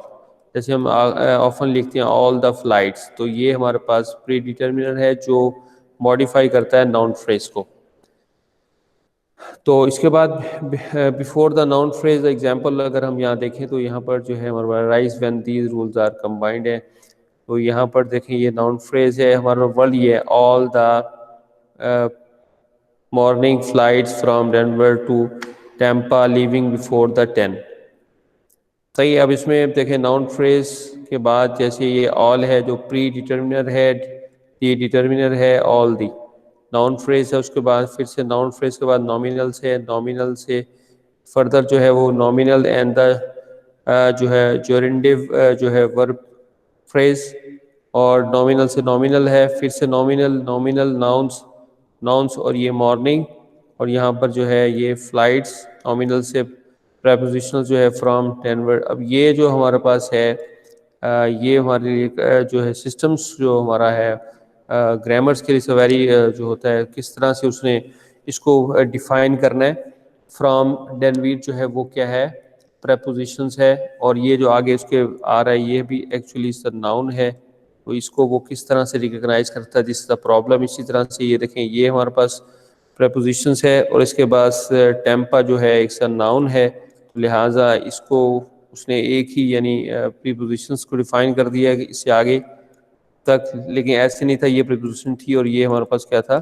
जैसे हम ऑफन लिखते हैं ऑल द फ्लाइट्स, तो ये हमारे पास प्री डिटरमिनर है जो मॉडिफाई करता है नाउन फ्रेज को। तो इसके बाद before the noun phrase example अगर हम यहाँ देखें तो यहाँ पर जो है हमारा rise when these rules are combined है, तो यहाँ पर देखें ये नाउन फ्रेज है, हमारा वर्ड ये है all the morning flights from Denver to Tampa leaving before the 10। सही, अब इसमें देखें नाउन फ्रेज के बाद जैसे ये ऑल है जो प्री डिटर्मिनर है, डी डिटर्मिनर है ऑल दी, नाउन फ्रेज है, उसके बाद फिर से नाउन फ्रेज के बाद नॉमिनल से, नॉमिनल से फर्दर जो है वो नॉमिनल एंड द जो है जोरिंडिव जो है वर्ब फ्रेज, और नॉमिनल से नॉमिनल है, फिर से नॉमिनल, नॉमिनल नाउन्स, नाउन्स और ये मॉर्निंग, और यहाँ पर जो है ये फ्लाइट्स, नॉमिनल से प्रेपोजिशनल जो है फ्रॉम डेनवर। अब ये जो हमारे पास है ये हमारे लिए जो है सिस्टम्स जो हमारा है ग्रामर्स के लिए वेरी जो होता है किस तरह से उसने इसको डिफाइन करना है। फ्रॉम डेनवीर जो है वो क्या है, प्रेपोजिशंस है, और ये जो आगे उसके आ रहा है ये भी एक्चुअली इसका नाउन है, तो इसको वो किस तरह से रिकग्नाइज करता है, दिस द प्रॉब्लम। इसी तरह से ये देखें ये हमारे पास प्रेपोजिशंस है और इसके बाद टेम्पा जो है एक नाउन है, तो लिहाजा इसको उसने एक ही यानी प्रीपोजिशंस को डिफाइन कर दिया है इससे आगे तक, लेकिन ऐसे नहीं था, ये प्रीपोजिशन थी और ये हमारे पास क्या था,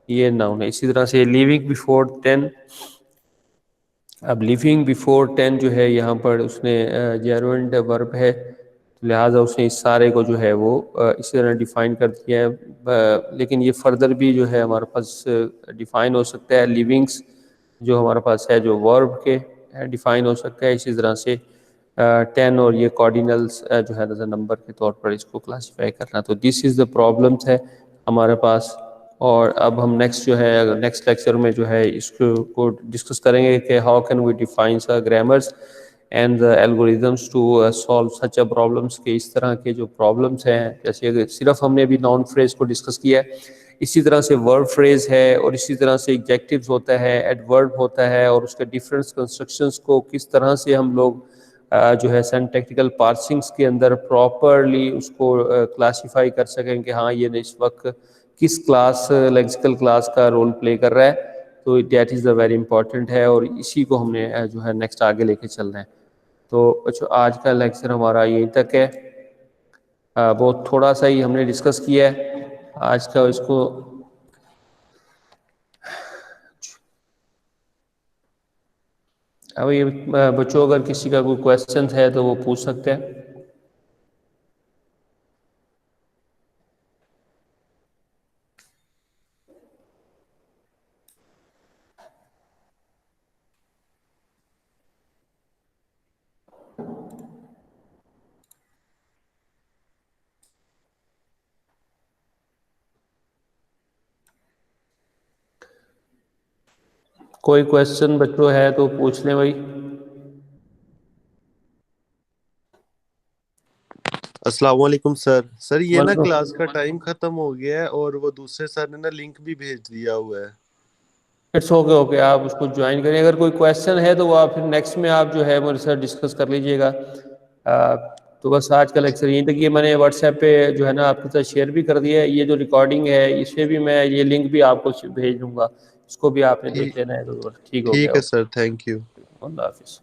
ये नाउन है। इसी तरह से लिविंग बिफोर 10, अब लिविंग बिफोर 10 जो है यहाँ पर उसने जेरोइंड वर्ब है, तो लिहाजा उसने इस सारे को जो है वो इसी तरह डिफाइन कर दिया है, लेकिन ये फर्दर भी जो है हमारे पास डिफाइन हो सकता है। लिविंग्स जो हमारे पास है जो वर्ब के डिफाइन हो सकता है, इसी तरह से 10 और ये कॉर्डिनल्स जो है नंबर के तौर पर इसको क्लासीफाई करना। तो दिस इज़ द प्रॉब्लम्स है हमारे पास। और अब हम नेक्स्ट जो है नेक्स्ट लेक्चर में जो है इसको डिस्कस करेंगे कि how can we define grammars and the algorithms to solve such a problems, के इस तरह के जो प्रॉब्लम्स हैं, जैसे अगर सिर्फ हमने अभी नाउन फ्रेज को डिस्कस किया है, इसी तरह से वर्ब फ्रेज है और इसी तरह से एडजेक्टिव्स होता है, एडवर्ब होता है, और उसके डिफरेंट कंस्ट्रक्शंस को किस तरह से हम लोग जो है सिंटैक्टिकल पार्सिंग्स के अंदर प्रॉपरली उसको क्लासीफाई कर सकें कि हाँ ये इस वक्त किस क्लास लेक्सिकल क्लास का रोल प्ले कर रहा है, तो that is the very important है, और इसी को हमने जो है नेक्स्ट आगे लेके चलना है। तो बच्चों आज का लेक्चर हमारा यहीं तक है, बहुत थोड़ा सा ही हमने डिस्कस किया है आज का इसको। अब ये बच्चों अगर किसी का कोई क्वेश्चन है तो वो पूछ सकते हैं। कोई क्वेश्चन बच्चों है तो पूछ लें भाई। अस्सलाम वालेकुम सर ये ना क्लास का टाइम खत्म हो गया है और वो दूसरे सर ने ना लिंक भी भेज दिया हुआ है। इट्स ओके ओके, आप उसको ज्वाइन करें। अगर कोई क्वेश्चन है तो वो आप फिर नेक्स्ट में आप जो है मेरे साथ डिस्कस कर लीजिएगा। तो बस आज का लेक्चर यहीं तक। ये मैंने व्हाट्सएप पे जो है ना आपके साथ शेयर भी कर दिया है, ये जो रिकॉर्डिंग है इसे भी मैं ये लिंक भी आपको भेज दूंगा, इसको भी आपने देख लेना है। तो ठीक हो गया। ठीक है सर, थैंक यू। अल्लाह हाफिज़।